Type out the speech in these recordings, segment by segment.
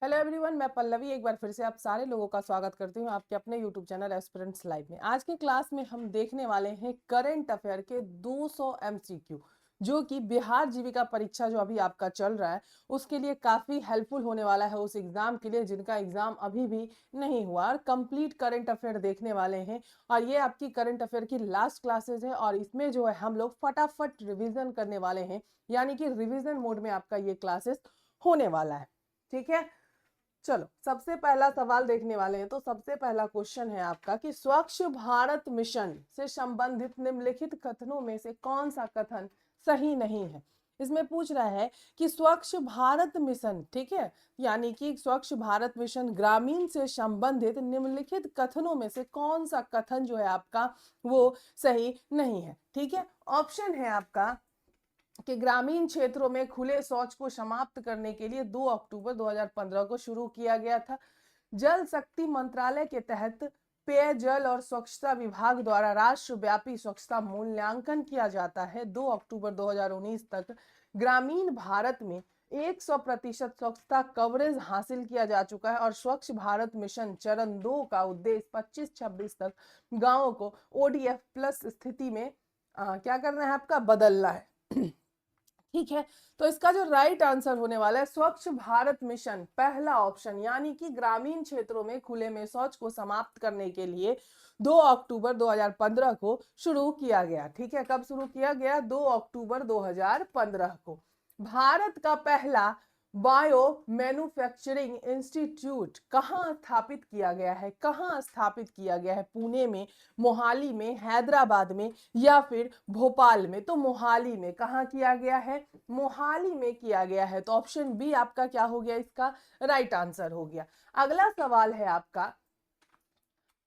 Hello everyone, मैं पल्लवी एक बार फिर से आप सारे लोगों का स्वागत करती हूँ आपके अपने यूट्यूब चैनल एस्पिरेंट्स लाइव में। आज की क्लास में हम देखने वाले हैं करंट अफेयर के 200 एमसीक्यू, जो कि बिहार जीविका परीक्षा जो अभी आपका चल रहा है उसके लिए काफी हेल्पफुल होने वाला है उस एग्जाम के लिए जिनका एग्जाम अभी भी नहीं हुआ। और कंप्लीट करंट अफेयर देखने वाले हैं और ये आपकी करंट अफेयर की लास्ट क्लासेज है और इसमें जो है हम लोग फटाफट रिविजन करने वाले हैं, यानी कि रिविजन मोड में आपका ये क्लासेस होने वाला है। ठीक है, चलो सबसे पहला सवाल देखने वाले हैं। तो सबसे पहला क्वेश्चन है आपका कि स्वच्छ भारत मिशन से संबंधित निम्नलिखित कथनों में से कौन सा कथन सही नहीं है। इसमें पूछ रहा है कि स्वच्छ भारत मिशन, ठीक है, यानी कि स्वच्छ भारत मिशन ग्रामीण से संबंधित निम्नलिखित कथनों में से कौन सा कथन जो है आपका वो सही नहीं है। ठीक है, ऑप्शन है आपका कि ग्रामीण क्षेत्रों में खुले शौच को समाप्त करने के लिए 2 अक्टूबर 2015 को शुरू किया गया था। जल शक्ति मंत्रालय के तहत पेयजल और स्वच्छता विभाग द्वारा राष्ट्रव्यापी स्वच्छता मूल्यांकन किया जाता है। 2 अक्टूबर 2019 तक ग्रामीण भारत में 100% स्वच्छता कवरेज हासिल किया जा चुका है और स्वच्छ भारत मिशन चरण 2 का उद्देश्य 25-26 तक गांवों को ओडीएफ प्लस स्थिति में क्या करना है, आपका बदलना है। ठीक है, तो इसका जो राइट आंसर होने वाला है स्वच्छ भारत मिशन, पहला ऑप्शन, यानी कि ग्रामीण क्षेत्रों में खुले में शौच को समाप्त करने के लिए 2 अक्टूबर 2015 को शुरू किया गया। ठीक है, कब शुरू किया गया? 2 अक्टूबर 2015 को। भारत का पहला बायो मैन्युफैक्चरिंग इंस्टीट्यूट कहाँ स्थापित किया गया है? कहाँ स्थापित किया गया है? पुणे में, मोहाली में, हैदराबाद में या फिर भोपाल में? तो मोहाली में। कहाँ किया गया है? मोहाली में किया गया है। तो ऑप्शन बी आपका क्या हो गया? इसका राइट आंसर हो गया। अगला सवाल है आपका,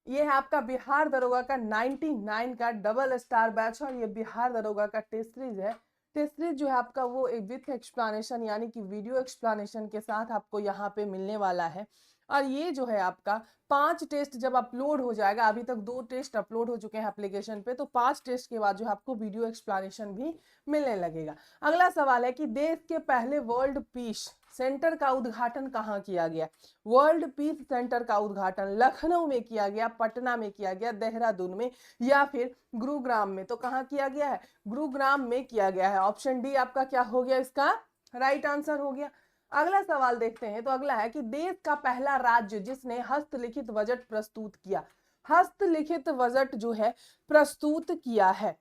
ये है आपका बिहार दरोगा का 99 का डबल स्टार बैच और ये बिहार दरोगा का टेस्ट सीरीज है। टेस्ट सीरीज जो है आपका वो विथ एक्सप्लेनेशन यानी कि वीडियो एक्सप्लेनेशन के साथ आपको यहाँ पे मिलने वाला है। और ये जो है आपका 5 टेस्ट जब अपलोड हो जाएगा, अभी तक 2 टेस्ट अपलोड हो चुके हैं एप्लीकेशन पे, तो 5 टेस्ट के बाद जो है आपको वीडियो एक्सप्लेनेशन भी मिलने लगेगा। अगला सवाल है कि देश के पहले वर्ल्ड पीस सेंटर का उद्घाटन कहाँ किया गया? वर्ल्ड पीस सेंटर का उद्घाटन लखनऊ में किया गया, पटना में किया गया, देहरादून में या फिर गुरुग्राम में? तो कहाँ किया गया है? गुरुग्राम में किया गया है। ऑप्शन डी आपका क्या हो गया? इसका राइट आंसर हो गया। अगला सवाल देखते हैं। तो अगला है कि देश का पहला राज्य जिसने हस्तलिखित बजट प्रस्तुत किया, हस्तलिखित बजट जो है प्रस्तुत किया है,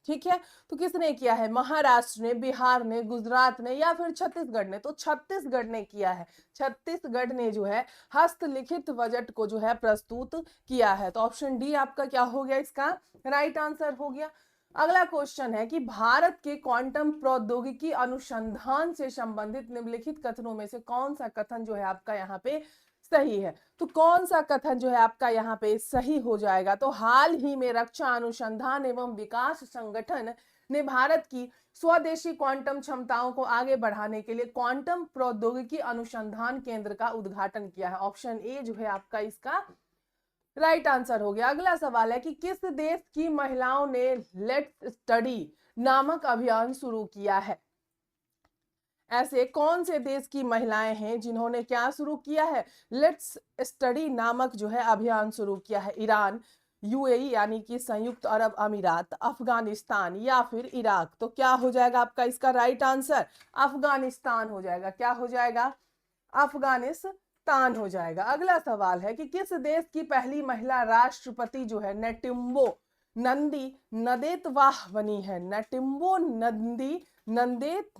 ठीक है, तो किसने किया है? महाराष्ट्र ने, बिहार ने, गुजरात ने या फिर छत्तीसगढ़ ने? तो छत्तीसगढ़ ने किया है। छत्तीसगढ़ ने जो है हस्तलिखित बजट को जो है प्रस्तुत किया है। तो ऑप्शन डी आपका क्या हो गया? इसका राइट आंसर हो गया। अगला क्वेश्चन है कि भारत के क्वांटम प्रौद्योगिकी अनुसंधान से संबंधित निम्नलिखित कथनों में से कौन सा कथन जो है आपका यहाँ पे सही है? तो कौन सा कथन जो है आपका यहाँ पे सही हो जाएगा? तो हाल ही में रक्षा अनुसंधान एवं विकास संगठन ने भारत की स्वदेशी क्वांटम क्षमताओं को आगे बढ़ाने के लिए क्वांटम प्रौद्योगिकी अनुसंधान केंद्र का उद्घाटन किया है। ऑप्शन ए जो है आपका इसका राइट आंसर हो गया। अगला सवाल है कि किस देश की महिलाओं ने लेट्स स्टडी नामक अभियान शुरू किया है? ऐसे कौन से देश की महिलाएं हैं जिन्होंने क्या शुरू किया है? लेट्स स्टडी नामक जो है अभियान शुरू किया है। ईरान, यूएई यानी कि संयुक्त अरब अमीरात, अफगानिस्तान या फिर इराक? तो क्या हो जाएगा आपका इसका राइट आंसर? अफगानिस्तान हो जाएगा। क्या हो जाएगा? अफगानिस्तान हो जाएगा। अगला सवाल है कि किस देश की पहली महिला राष्ट्रपति जो है नेटिम्बो नंदी नदेतवाह बनी है? नेटिम्बो नंदी नंदेत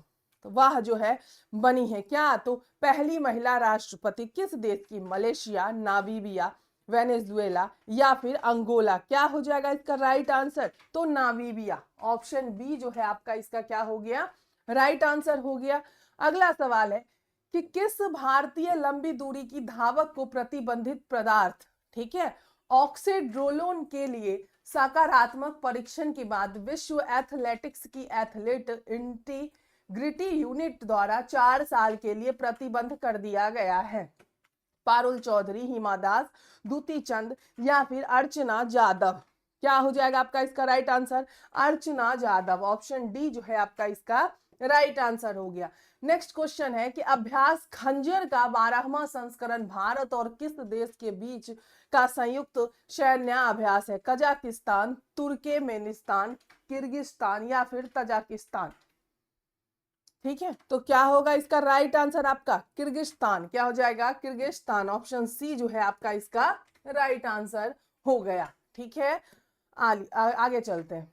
वाह जो है बनी है क्या? तो पहली महिला राष्ट्रपति किस देश की? मलेशिया, नामीबिया, वेनेजुएला या फिर अंगोला? क्या हो जाएगा इसका राइट आंसर? तो नामीबिया। ऑप्शन बी जो है आपका इसका क्या हो गया? राइट आंसर हो गया। अगला सवाल है कि किस भारतीय लंबी दूरी की धावक को प्रतिबंधित पदार्थ, ठीक है, ऑक्सीड्रोलोन के लिए सकारात्मक परीक्षण के बाद विश्व एथलेटिक्स की एथलीट इंटीग्रिटी यूनिट द्वारा 4 साल के लिए प्रतिबंध कर दिया गया है? पारुल चौधरी, हिमा दास, दूती चंद या फिर अर्चना जादव? क्या हो जाएगा आपका इसका राइट आंसर? अर्चना जादव। ऑप्शन डी जो है आपका इसका राइट आंसर हो गया। नेक्स्ट क्वेश्चन है कि अभ्यास खंजर का 12वां संस्करण भारत और किस देश के बीच का संयुक्त सैन्याभ्यास है? कजाकिस्तान, तुर्कमेनिस्तान, किर्गिस्तान या फिर तजाकिस्तान। ठीक है, तो क्या होगा इसका राइट आंसर आपका? किर्गिस्तान। क्या हो जाएगा? किर्गिस्तान। ऑप्शन सी जो है आपका इसका राइट आंसर हो गया। ठीक है, आगे चलते हैं।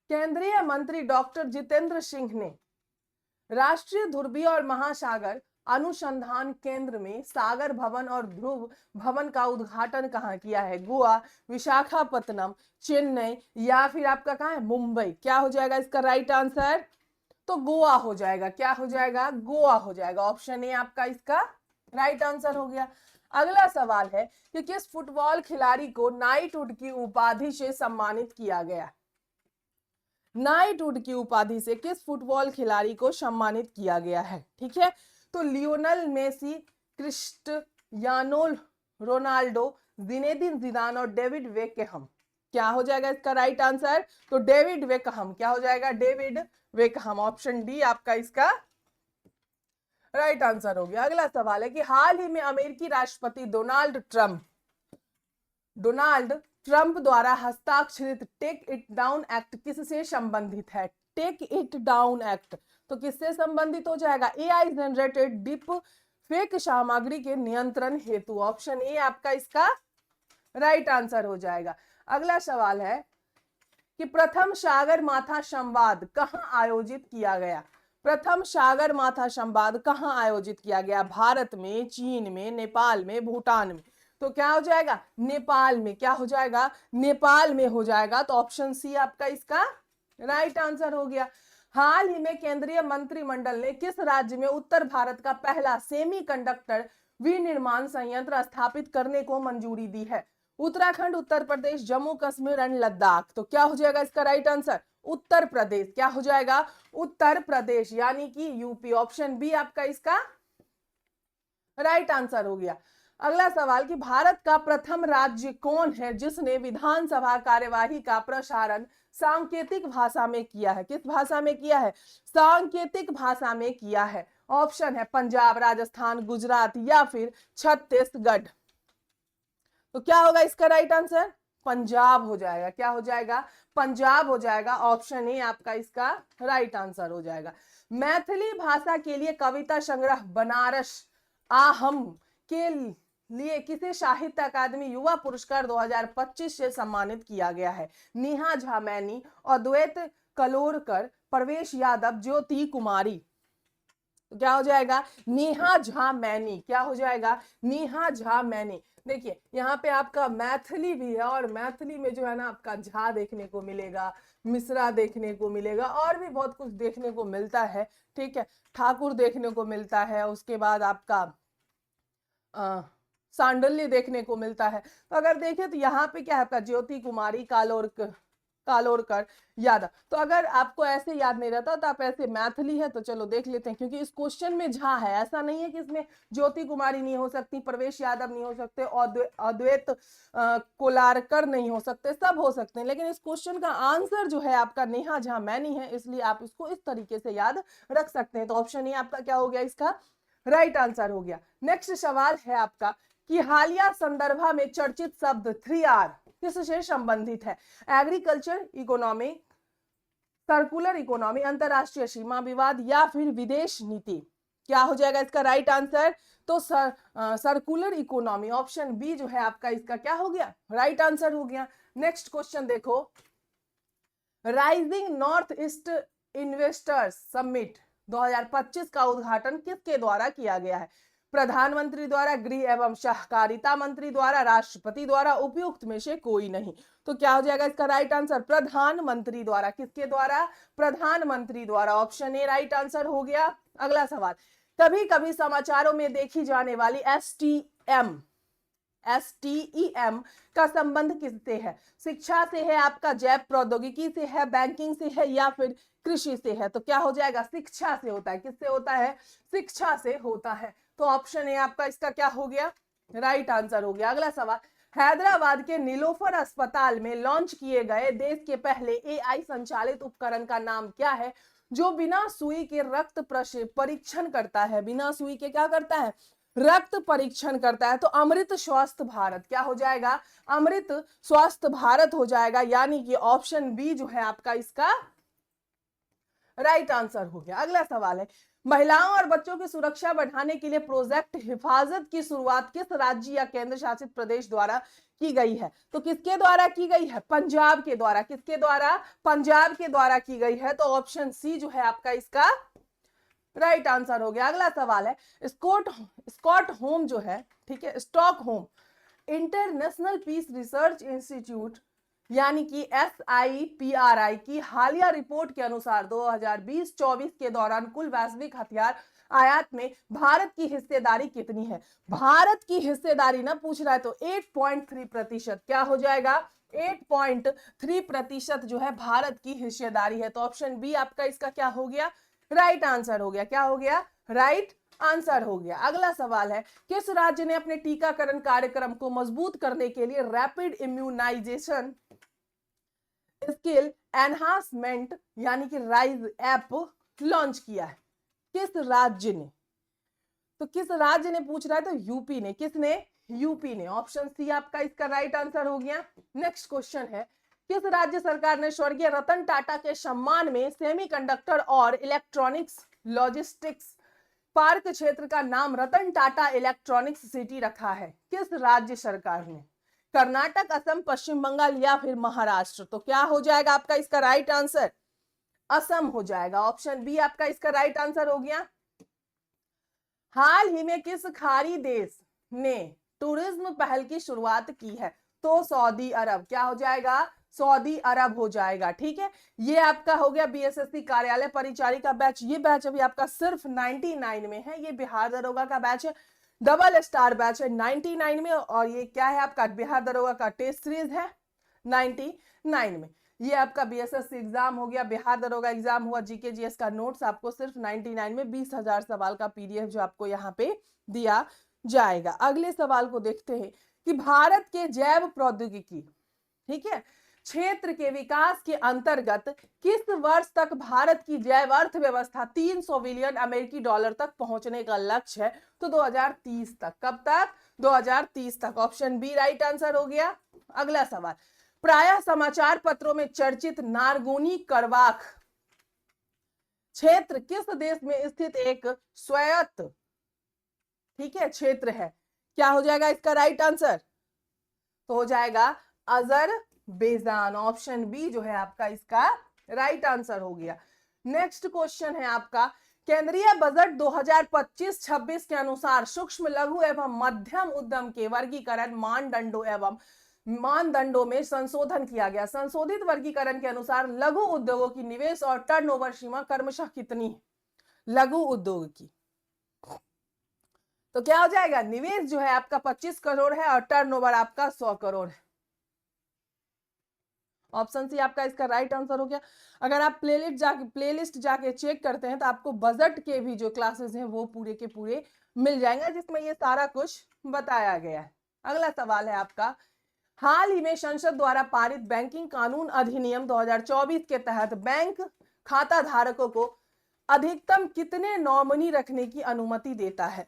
केंद्रीय मंत्री डॉक्टर जितेंद्र सिंह ने राष्ट्रीय ध्रुवीय और महासागर अनुसंधान केंद्र में सागर भवन और ध्रुव भवन का उद्घाटन कहाँ किया है? गोवा, विशाखापत्तनम, चेन्नई या फिर आपका कहाँ है? मुंबई। क्या हो जाएगा इसका राइट आंसर? तो गोवा हो जाएगा। क्या हो जाएगा? गोवा हो जाएगा। ऑप्शन ए आपका इसका राइट आंसर हो गया। अगला सवाल है कि किस फुटबॉल खिलाड़ी को नाइटहुड की उपाधि से सम्मानित किया गया? नाइटहुड की उपाधि से किस फुटबॉल खिलाड़ी को सम्मानित किया गया है? ठीक है, तो Lionel Messi, Cristiano Ronaldo, Zinedine Zidane और डेविड बेकहम। क्या हो जाएगा इसका राइट आंसर? तो डेविड बेकहम। क्या हो जाएगा? David Beckham. ऑप्शन डी आपका इसका राइट आंसर हो गया। अगला सवाल है कि हाल ही में अमेरिकी राष्ट्रपति डोनाल्ड ट्रंप द्वारा हस्ताक्षरित टेक इट डाउन एक्ट किससे संबंधित है? टेक इट डाउन एक्ट तो किससे संबंधित हो जाएगा? एआई जनरेटेड डीप फेक सामग्री के नियंत्रण हेतु। ऑप्शन ए आपका इसका राइट आंसर हो जाएगा। अगला सवाल है कि प्रथम सागर माथा संवाद कहां आयोजित किया गया? प्रथम सागर माथा संवाद कहां आयोजित किया गया? भारत में, चीन में, नेपाल में, भूटान में। तो क्या हो जाएगा? नेपाल में। क्या हो जाएगा? नेपाल में हो जाएगा। तो ऑप्शन सी आपका इसका राइट आंसर हो गया। हाल ही में केंद्रीय मंत्रिमंडल ने किस राज्य में उत्तर भारत का पहला सेमीकंडक्टर विनिर्माण संयंत्र स्थापित करने को मंजूरी दी है? उत्तराखंड, उत्तर प्रदेश, जम्मू कश्मीर एंड लद्दाख। तो क्या हो जाएगा इसका राइट आंसर? उत्तर प्रदेश। क्या हो जाएगा? उत्तर प्रदेश, यानी कि यूपी। ऑप्शन बी आपका इसका राइट आंसर हो गया। अगला सवाल कि भारत का प्रथम राज्य कौन है जिसने विधानसभा कार्यवाही का प्रसारण सांकेतिक भाषा में किया है? किस भाषा में किया है? सांकेतिक भाषा में किया है। ऑप्शन है पंजाब, राजस्थान, गुजरात या फिर छत्तीसगढ़। तो क्या होगा इसका राइट आंसर? पंजाब हो जाएगा। क्या हो जाएगा? पंजाब हो जाएगा। ऑप्शन ए आपका इसका राइट आंसर हो जाएगा। मैथिली भाषा के लिए कविता संग्रह बनारस आहम के लिए किसे साहित्य अकादमी युवा पुरस्कार 2025 से सम्मानित किया गया है? नेहा झा मैनी, अद्वैत कलोरकर, प्रवेश यादव, ज्योति कुमारी। तो क्या हो जाएगा? नेहा झा मैनी। क्या हो जाएगा? नेहा झा मैनी। देखिए यहाँ पे आपका मैथिली भी है और मैथिली में जो है ना आपका झा देखने को मिलेगा, मिश्रा देखने को मिलेगा और भी बहुत कुछ देखने को मिलता है। ठीक है, ठाकुर देखने को मिलता है, उसके बाद आपका सांडल्य देखने को मिलता है। तो अगर देखें तो यहाँ पे क्या है आपका ज्योति कुमारी, कालोरकर, यादव। तो अगर आपको ऐसे याद नहीं रहता तो आप ऐसे मैथिली है तो चलो देख लेते हैं, क्योंकि इस क्वेश्चन में झा है। ऐसा नहीं है कि इसमें ज्योति कुमारी नहीं हो सकती, प्रवेश यादव नहीं हो सकते, अद्वैत कोलारकर नहीं हो सकते, सब हो सकते हैं। लेकिन इस क्वेश्चन का आंसर जो है आपका नेहा झा मैनी है, इसलिए आप इसको इस तरीके से याद रख सकते हैं। तो ऑप्शन ए आपका क्या हो गया? इसका राइट आंसर हो गया। नेक्स्ट सवाल है आपका कि हालिया संदर्भ में चर्चित शब्द 3R किससे संबंधित है? एग्रीकल्चर इकोनॉमी, सर्कुलर इकोनॉमी, अंतरराष्ट्रीय सीमा विवाद या फिर विदेश नीति। क्या हो जाएगा इसका राइट आंसर? तो सर्कुलर इकोनॉमी। ऑप्शन बी जो है आपका इसका क्या हो गया? राइट आंसर हो गया। नेक्स्ट क्वेश्चन देखो, rising north east investors summit 2025 का उद्घाटन किसके द्वारा किया गया है? प्रधानमंत्री द्वारा, गृह एवं सहकारिता मंत्री द्वारा, राष्ट्रपति द्वारा, उपयुक्त में से कोई नहीं। तो क्या हो जाएगा इसका राइट आंसर? प्रधानमंत्री द्वारा। किसके द्वारा? प्रधानमंत्री द्वारा। ऑप्शन ए राइट आंसर हो गया। अगला सवाल, कभी कभी समाचारों में देखी जाने वाली STEM का संबंध किससे है? शिक्षा से है, आपका जैव प्रौद्योगिकी से है, बैंकिंग से है या फिर कृषि से है? तो क्या हो जाएगा? शिक्षा से होता है। किससे होता है? शिक्षा से होता है। तो ऑप्शन ए आपका इसका क्या हो गया? राइट आंसर हो गया। अगला सवाल, हैदराबाद के नीलोफर अस्पताल में लॉन्च किए गए देश के पहले AI संचालित उपकरण का नाम क्या है? जो बिना सुई के रक्त परीक्षण करता है, बिना सुई के क्या करता है, रक्त परीक्षण करता है। तो अमृत स्वस्थ भारत क्या हो जाएगा, अमृत स्वस्थ भारत हो जाएगा, यानी कि ऑप्शन बी जो है आपका इसका राइट आंसर हो गया। अगला सवाल है, महिलाओं और बच्चों की सुरक्षा बढ़ाने के लिए प्रोजेक्ट हिफाजत की शुरुआत किस राज्य या केंद्र शासित प्रदेश द्वारा की गई है? तो किसके द्वारा की गई है, पंजाब के द्वारा। किसके द्वारा, पंजाब के द्वारा की गई है। तो ऑप्शन सी जो है आपका इसका राइट आंसर हो गया। अगला सवाल है, स्कॉट होम जो है, ठीक है, Stockholm International Peace Research Institute यानी कि SIPRI की हालिया रिपोर्ट के अनुसार 2020-24 के दौरान कुल वैश्विक हथियार आयात में भारत की हिस्सेदारी कितनी है? भारत की हिस्सेदारी ना पूछ रहा है तो 8.3%। क्या हो जाएगा, 8.3% जो है भारत की हिस्सेदारी है। तो ऑप्शन बी आपका इसका क्या हो गया, राइट आंसर हो गया। क्या हो गया, राइट आंसर हो गया। अगला सवाल है, किस राज्य ने अपने टीकाकरण कार्यक्रम को मजबूत करने के लिए रैपिड इम्यूनाइजेशन स्किल एनहांसमेंट यानी कि राइज ऐप लॉन्च किया है? किस राज्य ने, तो किस राज्य ने पूछ रहा है, तो यूपी ने। किसने, यूपी ने। ऑप्शन सी आपका इसका राइट आंसर हो गया। नेक्स्ट क्वेश्चन है, किस राज्य सरकार ने स्वर्गीय रतन टाटा के सम्मान में सेमीकंडक्टर और इलेक्ट्रॉनिक्स लॉजिस्टिक्स पार्क क्षेत्र का नाम रतन टाटा इलेक्ट्रॉनिक्स सिटी रखा है? किस राज्य सरकार ने, कर्नाटक, असम, पश्चिम बंगाल या फिर महाराष्ट्र? तो क्या हो जाएगा आपका इसका राइट आंसर, असम हो जाएगा। ऑप्शन बी आपका इसका राइट आंसर हो गया। हाल ही में किस खाड़ी देश ने टूरिज्म पहल की शुरुआत की है? तो सऊदी अरब। क्या हो जाएगा, सऊदी अरब हो जाएगा। ठीक है, ये आपका हो गया BSSC कार्यालय परिचारिका बैच। ये बैच अभी आपका सिर्फ 99 में है। ये बिहार दरोगा का बैच है, डबल स्टार बैच है 99 में। और ये क्या है आपका, बिहार दरोगा का टेस्ट सीरीज है 99 में। ये आपका BSSC एग्जाम हो गया, बिहार दरोगा एग्जाम हुआ, GK GS का नोट्स आपको सिर्फ 99 में 20,000 सवाल का PDF जो आपको यहाँ पे दिया जाएगा। अगले सवाल को देखते हैं कि भारत के जैव प्रौद्योगिकी, ठीक है, क्षेत्र के विकास के अंतर्गत किस वर्ष तक भारत की जैव अर्थव्यवस्था 300 बिलियन अमेरिकी डॉलर तक पहुंचने का लक्ष्य है? तो 2030 तक। कब तक, 2030 तक। ऑप्शन बी राइट आंसर हो गया। अगला सवाल, प्रायः समाचार पत्रों में चर्चित नारगोनी करवाख क्षेत्र किस देश में स्थित एक स्वायत्त, ठीक है, क्षेत्र है? क्या हो जाएगा इसका राइट आंसर, तो हो जाएगा अजरबैजान। ऑप्शन बी जो है आपका इसका राइट आंसर हो गया। नेक्स्ट क्वेश्चन है आपका, केंद्रीय बजट 2025-26 के अनुसार सूक्ष्म, लघु एवं मध्यम उद्यम के वर्गीकरण मानदंडों में संशोधन किया गया। संशोधित वर्गीकरण के अनुसार लघु उद्योगों की निवेश और टर्नओवर सीमा क्रमशः कितनी है? लघु उद्योग की, तो क्या हो जाएगा, निवेश जो है आपका 25 करोड़ है और टर्नओवर आपका 100 करोड़ है। ऑप्शन सी आपका इसका राइट आंसर हो गया। अगर आप प्लेलिस्ट जाके चेक करते हैं तो आपको बजट के भी जो क्लासेस हैं वो पूरे के पूरे मिल जाएंगे, जिसमें ये सारा कुछ बताया गया है। अगला सवाल है आपका, हाल ही में संसद द्वारा पारित बैंकिंग कानून अधिनियम 2024 के तहत बैंक खाता धारकों को अधिकतम कितने नॉमिनी रखने की अनुमति देता है?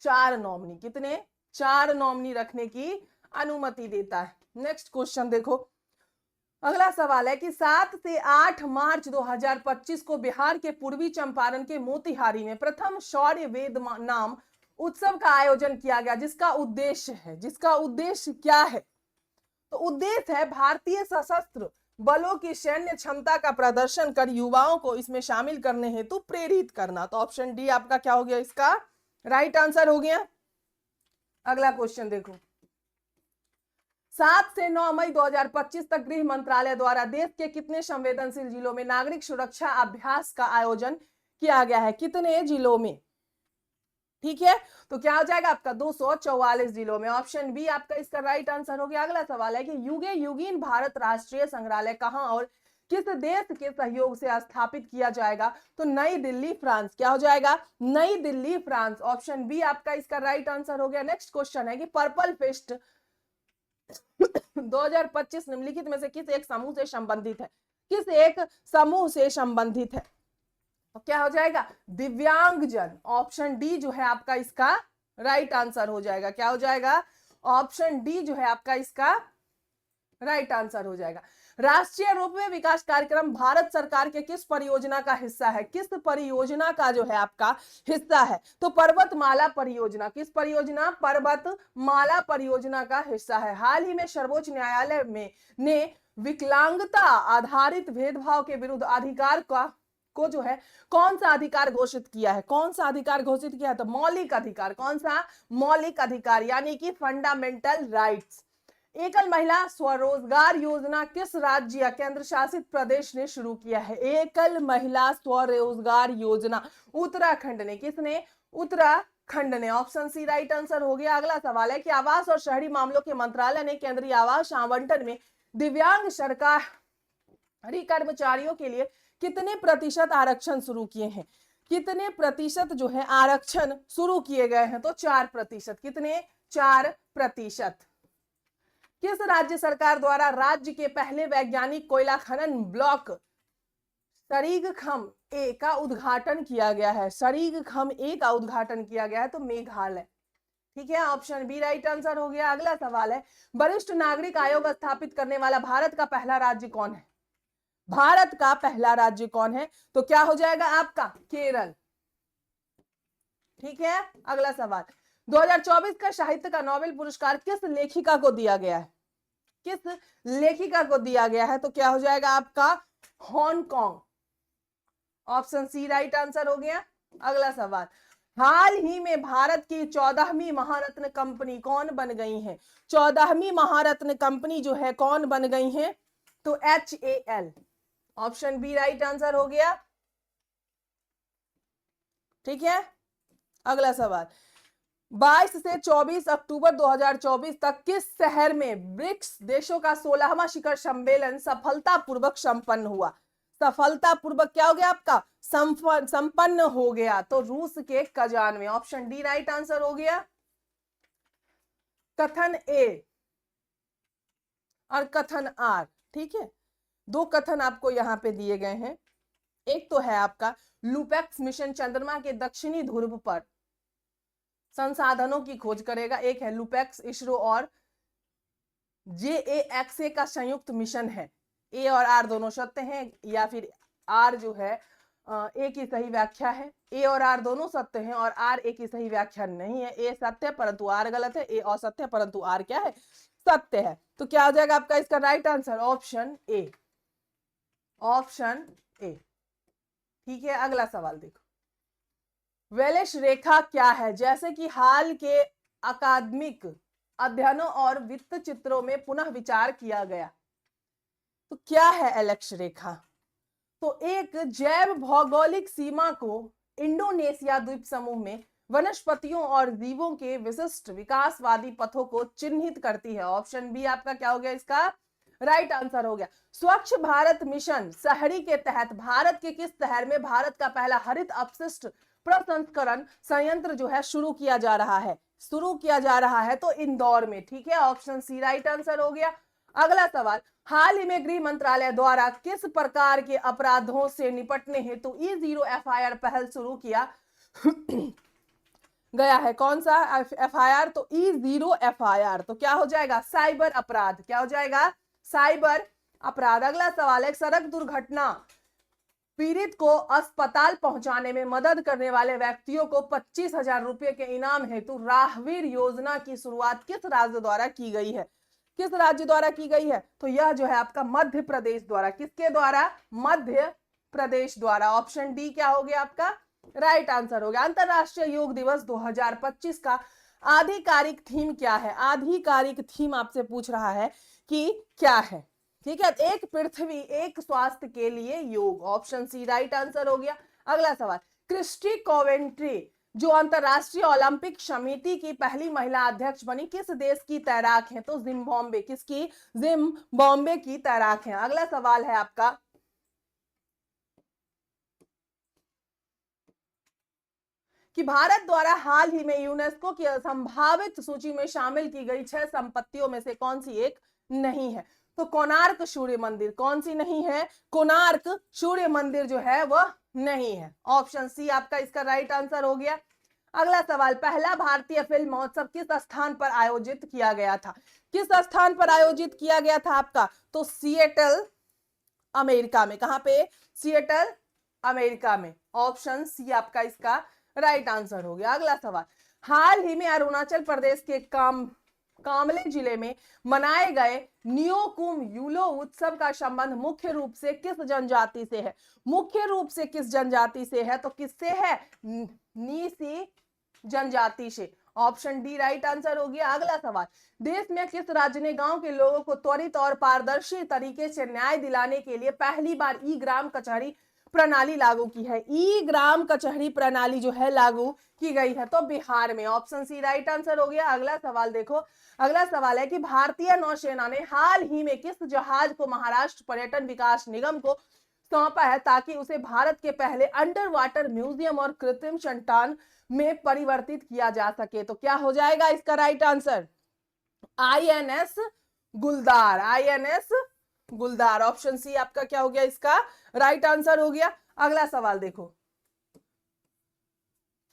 4 नॉमिनी। कितने, 4 नॉमिनी रखने की अनुमति देता है। नेक्स्ट क्वेश्चन देखो, अगला सवाल है कि 7 से 8 मार्च 2025 को बिहार के पूर्वी चंपारण के मोतिहारी में प्रथम शौर्य वेद नाम उत्सव का आयोजन किया गया, जिसका उद्देश्य क्या है? तो उद्देश्य है भारतीय सशस्त्र बलों की सैन्य क्षमता का प्रदर्शन कर युवाओं को इसमें शामिल करने हेतु प्रेरित करना। तो ऑप्शन डी आपका क्या हो गया, इसका राइट आंसर हो गया। अगला क्वेश्चन देखो, 7 से 9 मई 2025 तक गृह मंत्रालय द्वारा देश के कितने संवेदनशील जिलों में नागरिक सुरक्षा अभ्यास का आयोजन किया गया है? कितने जिलों में, ठीक है, तो क्या हो जाएगा आपका 244 जिलों में। ऑप्शन बी आपका इसका राइट आंसर हो गया। अगला सवाल है कि युगे युगीन भारत राष्ट्रीय संग्रहालय कहां और किस देश के सहयोग से स्थापित किया जाएगा? तो नई दिल्ली, फ्रांस। क्या हो जाएगा, नई दिल्ली, फ्रांस। ऑप्शन बी आपका इसका राइट आंसर हो गया। नेक्स्ट क्वेश्चन है कि पर्पल फेस्ट 2025 निम्नलिखित में से किस एक समूह से संबंधित है? किस एक समूह से संबंधित है? तो क्या हो जाएगा? दिव्यांगजन। ऑप्शन डी जो है आपका इसका राइट आंसर हो जाएगा। क्या हो जाएगा? ऑप्शन डी जो है आपका इसका राइट आंसर हो जाएगा। राष्ट्रीय रोपवे विकास कार्यक्रम भारत सरकार के किस परियोजना का हिस्सा है? किस परियोजना का जो है आपका हिस्सा है? तो पर्वतमाला परियोजना। किस परियोजना? पर्वतमाला परियोजना का हिस्सा है। हाल ही में सर्वोच्च न्यायालय में ने विकलांगता आधारित भेदभाव के विरुद्ध अधिकार को जो है कौन सा अधिकार घोषित किया है? कौन सा अधिकार घोषित किया है? तो मौलिक अधिकार। कौन सा? मौलिक अधिकार, यानी कि फंडामेंटल राइट्स। एकल महिला स्वरोजगार योजना किस राज्य या केंद्र शासित प्रदेश ने शुरू किया है? एकल महिला स्वरोजगार योजना उत्तराखंड ने। किसने? उत्तराखंड ने। ऑप्शन सी राइट आंसर हो गया। अगला सवाल है कि आवास और शहरी मामलों के मंत्रालय ने केंद्रीय आवास आवंटन में दिव्यांग सरकारी कर्मचारियों के लिए कितने प्रतिशत आरक्षण शुरू किए हैं? कितने प्रतिशत जो है आरक्षण शुरू किए गए हैं? तो 4%। कितने? 4%। किस राज्य सरकार द्वारा राज्य के पहले वैज्ञानिक कोयला खनन ब्लॉक सरीगखम ए का उद्घाटन किया गया है? सरीगखम ए का उद्घाटन किया गया है? तो मेघालय। ठीक है, ऑप्शन बी राइट आंसर हो गया। अगला सवाल है, वरिष्ठ नागरिक आयोग स्थापित करने वाला भारत का पहला राज्य कौन है? भारत का पहला राज्य कौन है? तो क्या हो जाएगा आपका? केरल। ठीक है, अगला सवाल, 2024 का साहित्य का नोबेल पुरस्कार किस लेखिका को दिया गया है? किस लेखिका को दिया गया है? तो क्या हो जाएगा आपका? Hong Kong. Option C right answer हो गया। अगला सवाल, हाल ही में भारत की 14वीं महारत्न कंपनी कौन बन गई है? 14वीं महारत्न कंपनी जो है कौन बन गई है? तो HAL। Option B right answer हो गया। ठीक है, अगला सवाल, 22 से 24 अक्टूबर 2024 तक किस शहर में ब्रिक्स देशों का 16वां शिखर सम्मेलन सफलतापूर्वक संपन्न हुआ? सफलतापूर्वक क्या हो गया आपका? संपन्न हो गया। तो रूस के कजान में। ऑप्शन डी राइट आंसर हो गया। कथन ए और कथन आर। ठीक है, दो कथन आपको यहां पे दिए गए हैं। एक तो है आपका लुपेक्स मिशन चंद्रमा के दक्षिणी ध्रुव पर संसाधनों की खोज करेगा। एक है लुपेक्स इसरो और JAXA का संयुक्त मिशन है। ए और आर दोनों सत्य हैं, या फिर आर जो है ए की सही व्याख्या है। ए और आर दोनों सत्य हैं और आर ए की सही व्याख्या नहीं है। ए सत्य है परंतु आर गलत है। ए असत्य है परंतु आर क्या है? सत्य है। तो क्या हो जाएगा आपका इसका right answer? Option A. Option A. ठीक है, अगला सवाल देखो, वेलेश रेखा क्या है? जैसे कि हाल के अकादमिक अध्ययनों और वित्त चित्रों में पुनः विचार किया गया, तो क्या है एलेक्स रेखा? तो एक जैव भौगोलिक सीमा को इंडोनेशिया द्वीप समूह में वनस्पतियों और जीवों के विशिष्ट विकासवादी पथों को चिन्हित करती है। ऑप्शन बी आपका क्या हो गया इसका राइट आंसर हो गया। स्वच्छ भारत मिशन शहरी के तहत भारत के किस शहर में भारत का पहला हरित अपशिष्ट प्रसंस्करण संयंत्र जो है शुरू किया जा रहा है? शुरू किया जा रहा है तो इंदौर में। ठीक है, ऑप्शन सी राइट आंसर हो गया। अगला सवाल, हाल ही में गृह मंत्रालय द्वारा किस प्रकार के अपराधों से निपटने हेतु E0 FIR पहल शुरू किया गया है? कौन सा FIR? तो E0 FIR। तो क्या हो जाएगा? साइबर अपराध। क्या हो जाएगा? साइबर अपराध। अगला सवाल है, सड़क दुर्घटना पीड़ित को अस्पताल पहुंचाने में मदद करने वाले व्यक्तियों को 25,000 रुपए के इनाम हेतु राहवीर योजना की शुरुआत किस राज्य द्वारा की गई है? किस राज्य द्वारा की गई है? तो यह जो है आपका मध्य प्रदेश द्वारा। किसके द्वारा? मध्य प्रदेश द्वारा। ऑप्शन डी क्या हो गया आपका राइट आंसर हो गया। अंतरराष्ट्रीय योग दिवस 2025 का आधिकारिक थीम क्या है? आधिकारिक थीम आपसे पूछ रहा है कि क्या है। ठीक है, एक पृथ्वी एक स्वास्थ्य के लिए योग। ऑप्शन सी राइट आंसर हो गया। अगला सवाल, क्रिस्टी कोवेंट्री जो अंतरराष्ट्रीय ओलंपिक समिति की पहली महिला अध्यक्ष बनी किस देश की तैराक है? तो जिम्बाब्वे। किसकी? जिम्बाब्वे की तैराक है। अगला सवाल है आपका, कि भारत द्वारा हाल ही में यूनेस्को की संभावित सूची में शामिल की गई 6 संपत्तियों में से कौन सी एक नहीं है? तो कोणार्क सूर्य मंदिर कौन सी नहीं है, कोणार्क सूर्य मंदिर जो है वह नहीं है। ऑप्शन सी आपका इसका राइट आंसर हो गया। अगला सवाल, पहला भारतीय फिल्म महोत्सव किस स्थान पर आयोजित किया गया था? किस स्थान पर आयोजित किया गया था आपका? तो सिएटल अमेरिका में। कहां पे? सिएटल अमेरिका में। ऑप्शन सी आपका इसका राइट आंसर हो गया। अगला सवाल, हाल ही में अरुणाचल प्रदेश के कामले जिले में मनाए गए नियोकुम यूलो उत्सव का संबंध मुख्य रूप से किस जनजाति से है? मुख्य रूप से किस जनजाति से है? तो किससे है? नीसी जनजाति से। ऑप्शन डी राइट आंसर हो गया। अगला सवाल, देश में किस राज्य ने गांव के लोगों को त्वरित और पारदर्शी तरीके से न्याय दिलाने के लिए पहली बार ई ग्राम कचहरी प्रणाली लागू की है? ई ग्राम कचहरी प्रणाली जो है लागू की गई है, तो बिहार में। ऑप्शन सी राइट आंसर हो गया। अगला सवाल देखो, अगला सवाल है कि भारतीय नौसेना ने हाल ही में किस जहाज को महाराष्ट्र पर्यटन विकास निगम को सौंपा है ताकि उसे भारत के पहले अंडर वाटर म्यूजियम और कृत्रिम चट्टान में परिवर्तित किया जा सके? तो क्या हो जाएगा इसका राइट आंसर? आईएनएस गुलदार। आईएनएस गुलदार। ऑप्शन सी आपका क्या हो गया इसका राइट आंसर हो गया। अगला सवाल देखो,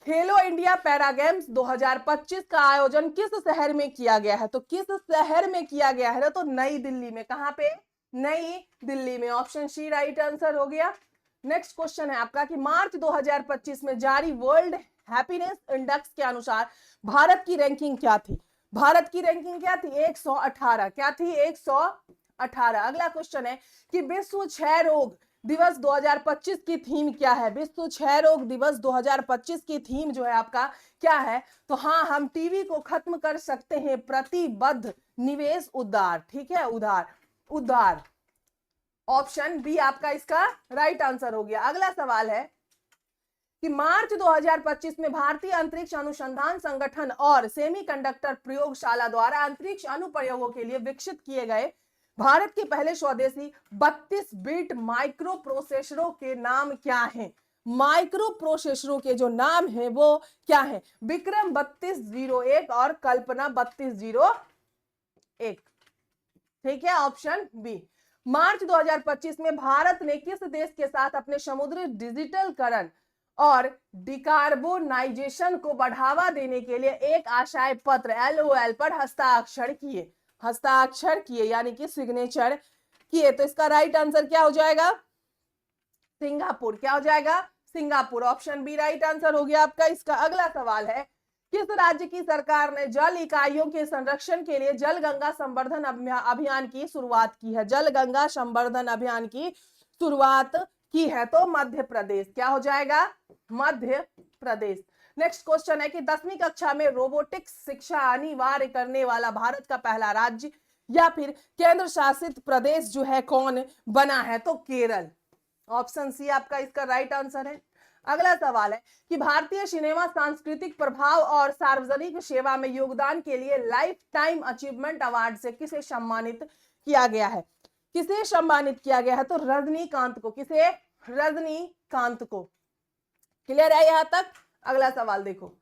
खेलो इंडिया पैरा गेम्स 2025 का आयोजन किस शहर में किया गया है? तो किस शहर में किया गया है? तो नई दिल्ली में। कहां पे? नई दिल्ली में। ऑप्शन सी राइट आंसर हो गया। नेक्स्ट क्वेश्चन है आपका कि मार्च 2025 में जारी वर्ल्ड हैप्पीनेस इंडेक्स के अनुसार भारत की रैंकिंग क्या थी? भारत की रैंकिंग क्या थी? 118। क्या थी? 118। अगला क्वेश्चन है कि विश्व क्षय रोग दिवस 2025 की थीम क्या है? विश्व क्षय रोग दिवस 2025 की थीम जो है आपका क्या है? तो हाँ, हम टीवी को खत्म कर सकते हैं, प्रतिबद्ध निवेश उद्धार। ठीक है, उद्धार। ऑप्शन बी आपका इसका राइट आंसर हो गया। अगला सवाल है कि मार्च 2025 में भारतीय अंतरिक्ष अनुसंधान संगठन और सेमीकंडक्टर प्रयोगशाला द्वारा अंतरिक्ष अनुप्रयोगों के लिए विकसित किए गए भारत के पहले स्वदेशी 32 बिट माइक्रो प्रोसेसरों के नाम क्या हैं? माइक्रो प्रोसेसरों के जो नाम है वो क्या है? विक्रम 3201 और कल्पना 3201। ठीक है, ऑप्शन बी। मार्च 2025 में भारत ने किस देश के साथ अपने समुद्री डिजिटलकरण और डिकार्बोनाइजेशन को बढ़ावा देने के लिए एक आशय पत्र LOL पर हस्ताक्षर किए यानी कि सिग्नेचर किए? तो इसका राइट आंसर क्या हो जाएगा? सिंगापुर। क्या हो जाएगा? Singapore. Option B right answer हो गया आपका इसका। अगला सवाल है, किस राज्य की सरकार ने जल इकाइयों के संरक्षण के लिए जल गंगा संवर्धन अभियान की शुरुआत की है? जल गंगा संवर्धन अभियान की शुरुआत की है? तो मध्य प्रदेश। क्या हो जाएगा? मध्य प्रदेश। नेक्स्ट क्वेश्चन है कि 10वीं कक्षा में रोबोटिक्स शिक्षा अनिवार्य करने वाला भारत का पहला राज्य या फिर केंद्र शासित प्रदेश जो है कौन बना है? तो केरल। ऑप्शन सी आपका इसका राइट आंसर है। अगला सवाल है कि भारतीय सिनेमा सांस्कृतिक प्रभाव और सार्वजनिक सेवा में योगदान के लिए लाइफ टाइम अचीवमेंट अवार्ड से किसे सम्मानित किया गया है? किसे सम्मानित किया गया है? तो रजनीकांत को। किसे? रजनीकांत को। क्लियर है यहां तक? अगला सवाल देखो,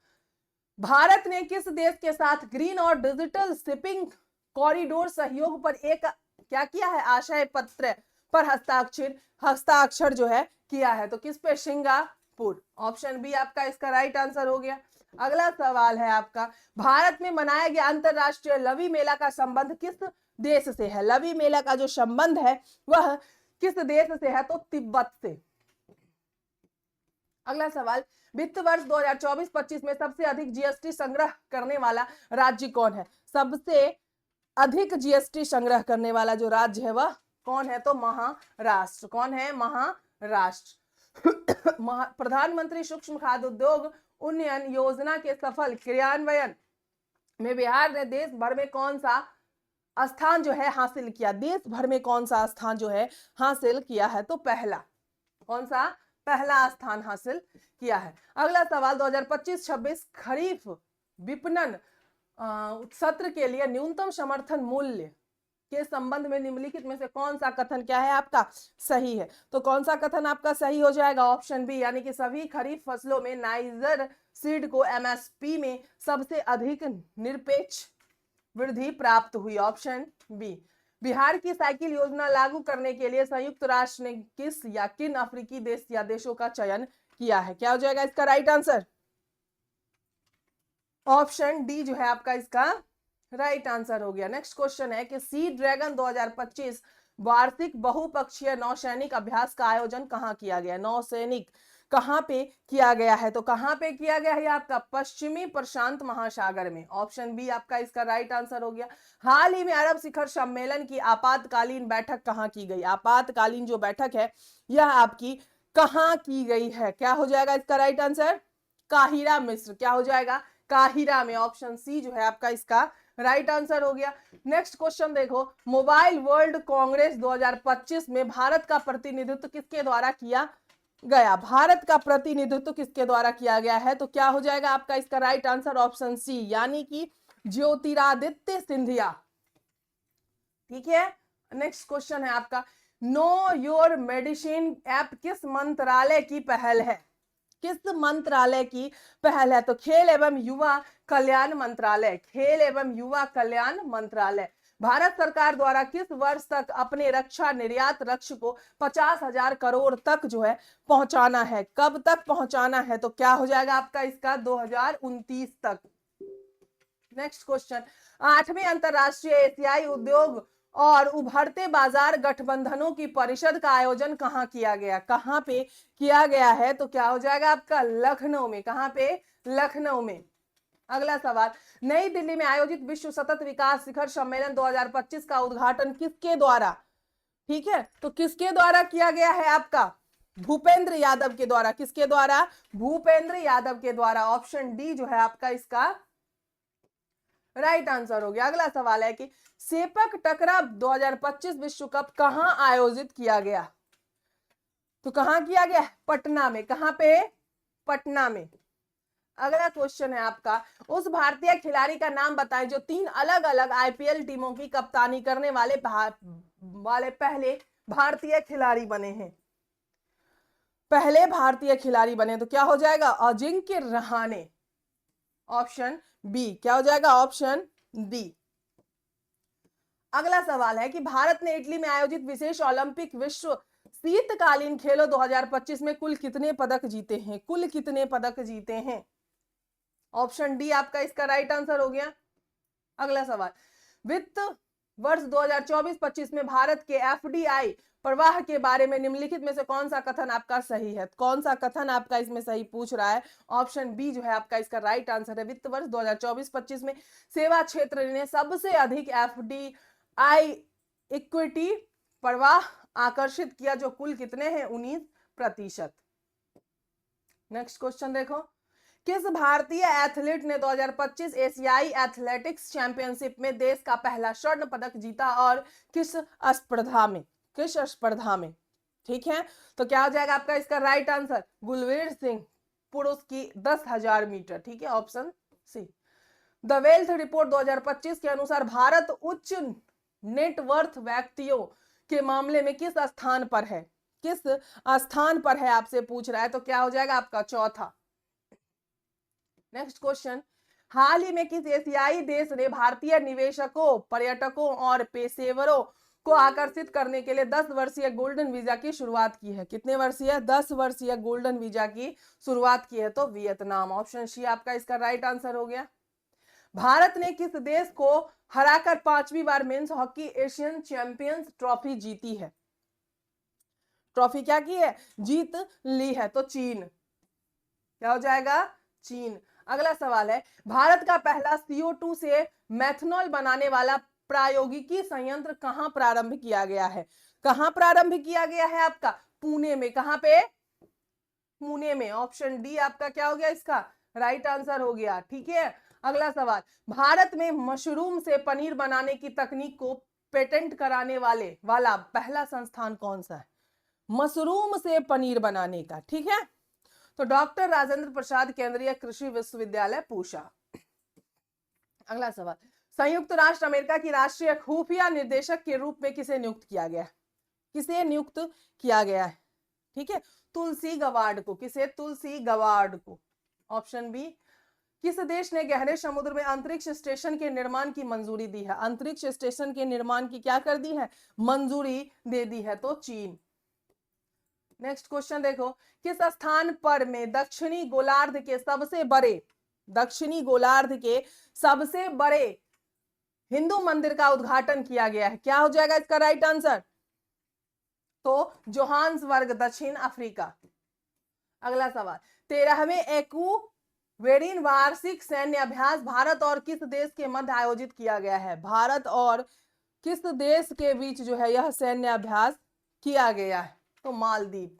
भारत ने किस देश के साथ ग्रीन और डिजिटल शिपिंग कॉरिडोर सहयोग पर एक क्या किया है? आशय पत्र पर हस्ताक्षर जो है किया है? तो किस पे? सिंगापुर। ऑप्शन बी आपका इसका राइट आंसर हो गया। अगला सवाल है आपका, भारत में मनाया गया अंतरराष्ट्रीय लवी मेला का संबंध किस देश से है? लवी मेला का जो संबंध है वह किस देश से है? तो तिब्बत से। अगला सवाल, वित्त वर्ष 2024-25 में सबसे अधिक जीएसटी संग्रह करने वाला राज्य कौन है? सबसे अधिक जीएसटी संग्रह करने वाला जो राज्य है वह कौन है? तो महाराष्ट्र। कौन है? महाराष्ट्र। प्रधानमंत्री सूक्ष्म खाद्य उद्योग उन्नयन योजना के सफल क्रियान्वयन में बिहार ने देश भर में कौन सा स्थान जो है हासिल किया? देश भर में कौन सा स्थान जो है हासिल किया है? तो पहला। कौन सा? पहला स्थान हासिल किया है। अगला सवाल, 2025-26 खरीफ विपणन सत्र के लिए न्यूनतम समर्थन मूल्य के संबंध में निम्नलिखित में से कौन सा कथन क्या है आपका सही है? तो कौन सा कथन आपका सही हो जाएगा? ऑप्शन बी, यानी कि सभी खरीफ फसलों में नाइजर सीड को MSP में सबसे अधिक निरपेक्ष वृद्धि प्राप्त हुई। Option B. बिहार की साइकिल योजना लागू करने के लिए संयुक्त राष्ट्र ने किस या किन अफ्रीकी देश या देशों का चयन किया है? क्या हो जाएगा इसका राइट आंसर? ऑप्शन डी जो है आपका इसका राइट आंसर हो गया। नेक्स्ट क्वेश्चन है कि सी ड्रैगन 2025 वार्षिक बहुपक्षीय नौसैनिक अभ्यास का आयोजन कहां किया गया? नौसैनिक कहां पे किया गया है? तो कहां पे किया गया है आपका? पश्चिमी प्रशांत महासागर में। ऑप्शन बी आपका इसका राइट आंसर हो गया। हाल ही में अरब शिखर सम्मेलन की आपातकालीन बैठक कहां की गई? आपातकालीन जो बैठक है यह आपकी कहां की गई है? क्या हो जाएगा इसका राइट आंसर? काहिरा, मिस्र। क्या हो जाएगा? काहिरा में। ऑप्शन सी जो है आपका इसका राइट आंसर हो गया। नेक्स्ट क्वेश्चन देखो, मोबाइल वर्ल्ड कांग्रेस 2025 में भारत का प्रतिनिधित्व किसके द्वारा किया गया? भारत का प्रतिनिधित्व किसके द्वारा किया गया है? तो क्या हो जाएगा आपका इसका राइट आंसर? ऑप्शन सी, यानी कि ज्योतिरादित्य सिंधिया। ठीक है। नेक्स्ट क्वेश्चन है आपका, नो योर मेडिसिन ऐप किस मंत्रालय की पहल है? किस मंत्रालय की पहल है? तो खेल एवं युवा कल्याण मंत्रालय। खेल एवं युवा कल्याण मंत्रालय। भारत सरकार द्वारा किस वर्ष तक अपने रक्षा निर्यात लक्ष्य को 50,000 करोड़ तक जो है पहुंचाना है? कब तक पहुंचाना है? तो क्या हो जाएगा आपका इसका? 2029 तक। नेक्स्ट क्वेश्चन, 8वें अंतरराष्ट्रीय एशियाई उद्योग और उभरते बाजार गठबंधनों की परिषद का आयोजन कहां किया गया? कहां पे किया गया है? तो क्या हो जाएगा आपका? लखनऊ में। कहां पे? लखनऊ में। अगला सवाल, नई दिल्ली में आयोजित विश्व सतत विकास शिखर सम्मेलन 2025 का उद्घाटन किसके द्वारा? ठीक है, तो किसके द्वारा किया गया है आपका? भूपेंद्र यादव के द्वारा। किसके द्वारा? भूपेंद्र यादव के द्वारा। ऑप्शन डी जो है आपका इसका राइट आंसर हो गया। अगला सवाल है कि सेपक टकरा 2025 विश्व कप कहां आयोजित किया गया? तो कहां किया गया? पटना में। कहां पे? पटना में। अगला क्वेश्चन है आपका, उस भारतीय खिलाड़ी का नाम बताएं जो 3 अलग अलग आईपीएल टीमों की कप्तानी करने वाले पहले भारतीय खिलाड़ी बने हैं। पहले भारतीय खिलाड़ी बने, तो क्या हो जाएगा? अजिंक्य रहाणे। Option B. क्या हो जाएगा? Option B. अगला सवाल है कि भारत ने इटली में आयोजित विशेष ओलंपिक विश्व शीतकालीन खेलों 2025 में कुल कितने पदक जीते हैं? कुल कितने पदक जीते हैं? ऑप्शन डी आपका इसका राइट आंसर हो गया। अगला सवाल, वित्त वर्ष 2024-25 में भारत के एफडीआई प्रवाह के बारे में निम्नलिखित में से कौन सा कथन आपका सही है? कौन सा कथन आपका इसमें सही पूछ रहा है? ऑप्शन बी जो है आपका इसका राइट आंसर है। वित्त वर्ष 2024-25 में सेवा क्षेत्र ने सबसे अधिक एफडीआई इक्विटी प्रवाह आकर्षित किया, जो कुल कितने हैं? 19%। नेक्स्ट क्वेश्चन देखो, किस भारतीय एथलीट ने 2025 एशियाई एथलेटिक्स चैंपियनशिप में देश का पहला स्वर्ण पदक जीता और किस स्पर्धा में? किस स्पर्धा में? ठीक है, तो क्या हो जाएगा आपका इसका राइट आंसर? गुलवीर सिंह, पुरुष की 10,000 मीटर। ठीक है, option C. The Wealth Report 2025 के अनुसार भारत उच्च नेटवर्थ व्यक्तियों के मामले में किस स्थान पर है? किस स्थान पर है आपसे पूछ रहा है, तो क्या हो जाएगा आपका? चौथा। नेक्स्ट क्वेश्चन, हाल ही में किस एशियाई देश ने भारतीय निवेशकों, पर्यटकों और पेशेवरों को आकर्षित करने के लिए 10 वर्षीय गोल्डन वीजा की शुरुआत की है? कितने वर्षीय? 10 वर्षीय गोल्डन वीजा की शुरुआत की है? तो वियतनाम। ऑप्शन सी आपका इसका राइट आंसर हो गया। भारत ने किस देश को हराकर 5वीं बार men's hockey Asian champions trophy जीती है? ट्रॉफी क्या की है? जीत ली है। तो चीन। क्या हो जाएगा? चीन। अगला सवाल है, भारत का पहला CO2 से मेथनॉल बनाने वाला प्रायोगिकी संयंत्र कहां प्रारंभ किया गया है? कहां प्रारंभ किया गया है आपका? पुणे में। कहां पे? पुणे में। ऑप्शन डी आपका क्या हो गया इसका राइट आंसर हो गया। ठीक है, अगला सवाल, भारत में मशरूम से पनीर बनाने की तकनीक को पेटेंट कराने वाला पहला संस्थान कौन सा है? मशरूम से पनीर बनाने का। ठीक है, तो डॉक्टर राजेंद्र प्रसाद केंद्रीय कृषि विश्वविद्यालय पूषा। अगला सवाल, संयुक्त राष्ट्र अमेरिका की राष्ट्रीय खुफिया निर्देशक के रूप में किसे नियुक्त किया गया? किसे नियुक्त किया गया है? ठीक है, तुलसी गवार्ड को। किसे? तुलसी गवार्ड को। Option B. किस देश ने गहरे समुद्र में अंतरिक्ष स्टेशन के निर्माण की मंजूरी दी है? अंतरिक्ष स्टेशन के निर्माण की क्या कर दी है? मंजूरी दे दी है, तो चीन। नेक्स्ट क्वेश्चन देखो, किस स्थान पर में दक्षिणी गोलार्ध के सबसे बड़े हिंदू मंदिर का उद्घाटन किया गया है? क्या हो जाएगा इसका राइट आंसर? तो जोहान्सबर्ग, दक्षिण अफ्रीका। अगला सवाल, 13वें एक्वेरिन वार्षिक सैन्य अभ्यास भारत और किस देश के मध्य आयोजित किया गया है? भारत और किस देश के बीच जो है यह सैन्य अभ्यास किया गया है? तो मालदीव।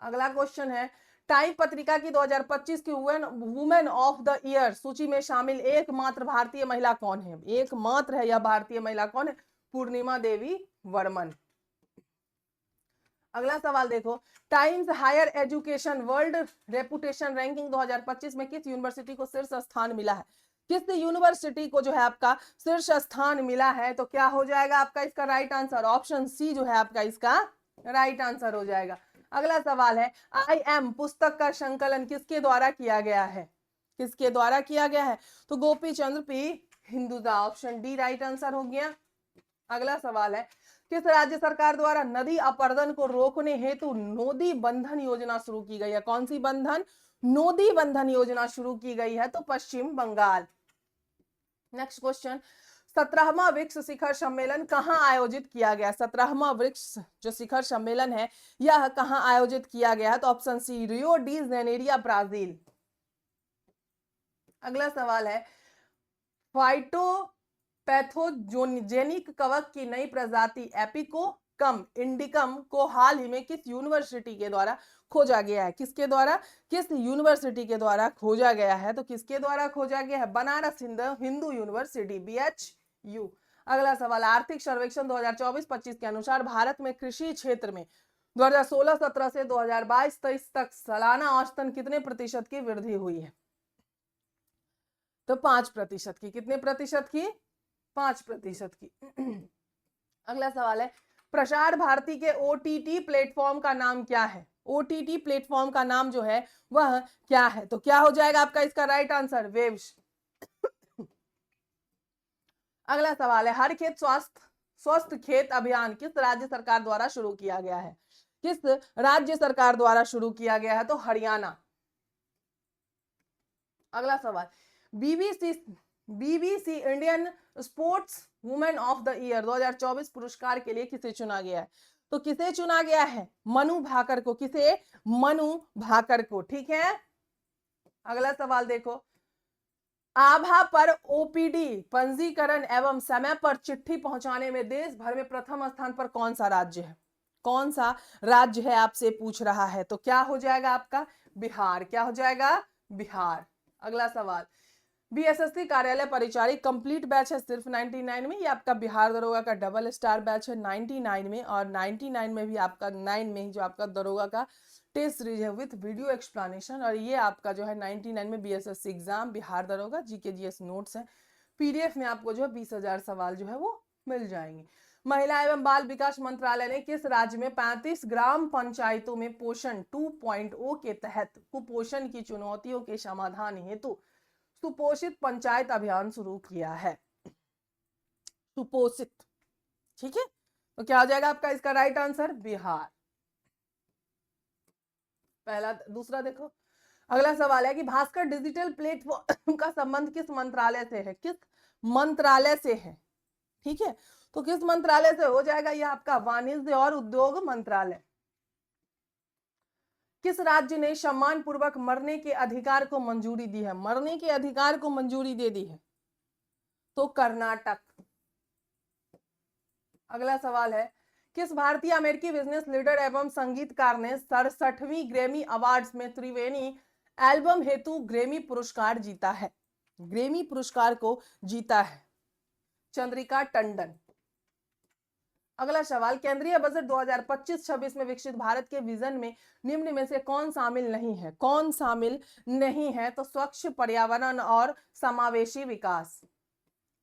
अगला क्वेश्चन है, टाइम पत्रिका की 2025 की वुमेन ऑफ द ईयर सूची में शामिल एकमात्र भारतीय महिला कौन है? एकमात्र है यह भारतीय महिला कौन है? पूर्णिमा देवी वर्मन। अगला सवाल देखो, Times Higher Education World Reputation Ranking 2025 में किस यूनिवर्सिटी को शीर्ष स्थान मिला है? किस यूनिवर्सिटी को जो है आपका शीर्ष स्थान मिला है? तो क्या हो जाएगा आपका इसका राइट आंसर? ऑप्शन सी जो है आपका इसका राइट आंसर हो जाएगा। अगला सवाल है, आई एम पुस्तक का संकलन किसके द्वारा किया गया है? किसके द्वारा किया गया है? तो Gopi Chandra P Hinduja. Option D right answer हो गया। अगला सवाल है, किस राज्य सरकार द्वारा नदी अपरदन को रोकने हेतु नोदी बंधन योजना शुरू की गई है? कौन सी बंधन? नोदी बंधन योजना शुरू की गई है, तो पश्चिम बंगाल। नेक्स्ट क्वेश्चन, 17वां ब्रिक्स शिखर सम्मेलन कहां आयोजित किया गया? 17वां ब्रिक्स जो शिखर सम्मेलन है यह कहां आयोजित किया गया है? तो option C Rio de Janeiro, Brazil. अगला सवाल है, फाइटोपैथोजेनिक कवक की नई प्रजाति एपिकोकम इंडिकम को हाल ही में किस यूनिवर्सिटी के द्वारा खोजा गया है? किसके द्वारा? किस यूनिवर्सिटी के द्वारा खोजा गया है? तो किसके द्वारा खोजा गया है? Banaras Hindu university, BHU। अगला सवाल, आर्थिक सर्वेक्षण 2024-25 के अनुसार भारत में कृषि क्षेत्र में 2016-17 से 2022-23 तक सालाना औसतन कितने प्रतिशत की वृद्धि हुई है? तो 5% की। कितने प्रतिशत की? 5% की। अगला सवाल है, प्रसार भारती के OTT प्लेटफॉर्म का नाम क्या है? OTT प्लेटफॉर्म का नाम जो है वह क्या है? तो क्या हो जाएगा आपका इसका राइट आंसर? वेव्स। अगला सवाल है, हर खेत स्वस्थ खेत अभियान किस राज्य सरकार द्वारा शुरू किया गया है? किस राज्य सरकार द्वारा शुरू किया गया है? तो हरियाणा। अगला सवाल, BBC Indian sports women of the year 2024 पुरस्कार के लिए किसे चुना गया है? तो किसे चुना गया है? मनु भाकर को। किसे? मनु भाकर को। ठीक है। अगला सवाल देखो, आभा पर OPD पंजीकरण एवं समय पर चिट्ठी पहुंचाने में देश भर में प्रथम स्थान पर कौन सा राज्य है? कौन सा राज्य है आपसे पूछ रहा है? तो क्या हो जाएगा आपका? बिहार। क्या हो जाएगा? बिहार। अगला सवाल, BSSC कार्यालय परिचारी कंप्लीट बैच है सिर्फ 99 में, ये आपका बिहार दरोगा का डबल स्टार बैच है 99 में, और 99 में भी आपका 9 में ही जो आपका दरोगा का टेस्ट सीरीज है विथ वीडियो एक्सप्लेनेशन, और ये आपका जो है 99 में BSSC एग्जाम बिहार दरोगा GK GS नोट्स है। PDF में आपको जो है 20,000 सवाल जो है वो मिल जाएंगे। महिला एवं बाल विकास मंत्रालय ने किस राज्य में 35 ग्राम पंचायतों में पोषण 2.0 के तहत कुपोषण की चुनौतियों के समाधान हेतु सुपोषित पंचायत अभियान शुरू किया है? सुपोषित। ठीक है, तो क्या हो जाएगा आपका इसका राइट आंसर? बिहार। पहला। दूसरा देखो, अगला सवाल है कि भास्कर डिजिटल प्लेटफॉर्म का संबंध किस मंत्रालय से है? किस मंत्रालय से है? ठीक है, तो किस मंत्रालय से हो जाएगा? यह आपका वाणिज्य और उद्योग मंत्रालय। किस राज्य ने सम्मान पूर्वक मरने के अधिकार को मंजूरी दी है? मरने के अधिकार को मंजूरी दे दी है, तो कर्नाटक। अगला सवाल है, किस भारतीय अमेरिकी बिजनेस लीडर एवं संगीतकार ने 67वीं ग्रैमी अवार्ड्स में त्रिवेणी एल्बम हेतु ग्रैमी पुरस्कार जीता है? ग्रैमी पुरस्कार को जीता है चंद्रिका टंडन। अगला सवाल, केंद्रीय बजट 2025-26 में विकसित भारत के विजन में निम्न में से कौन शामिल नहीं है? कौन शामिल नहीं है? तो स्वच्छ पर्यावरण और समावेशी विकास।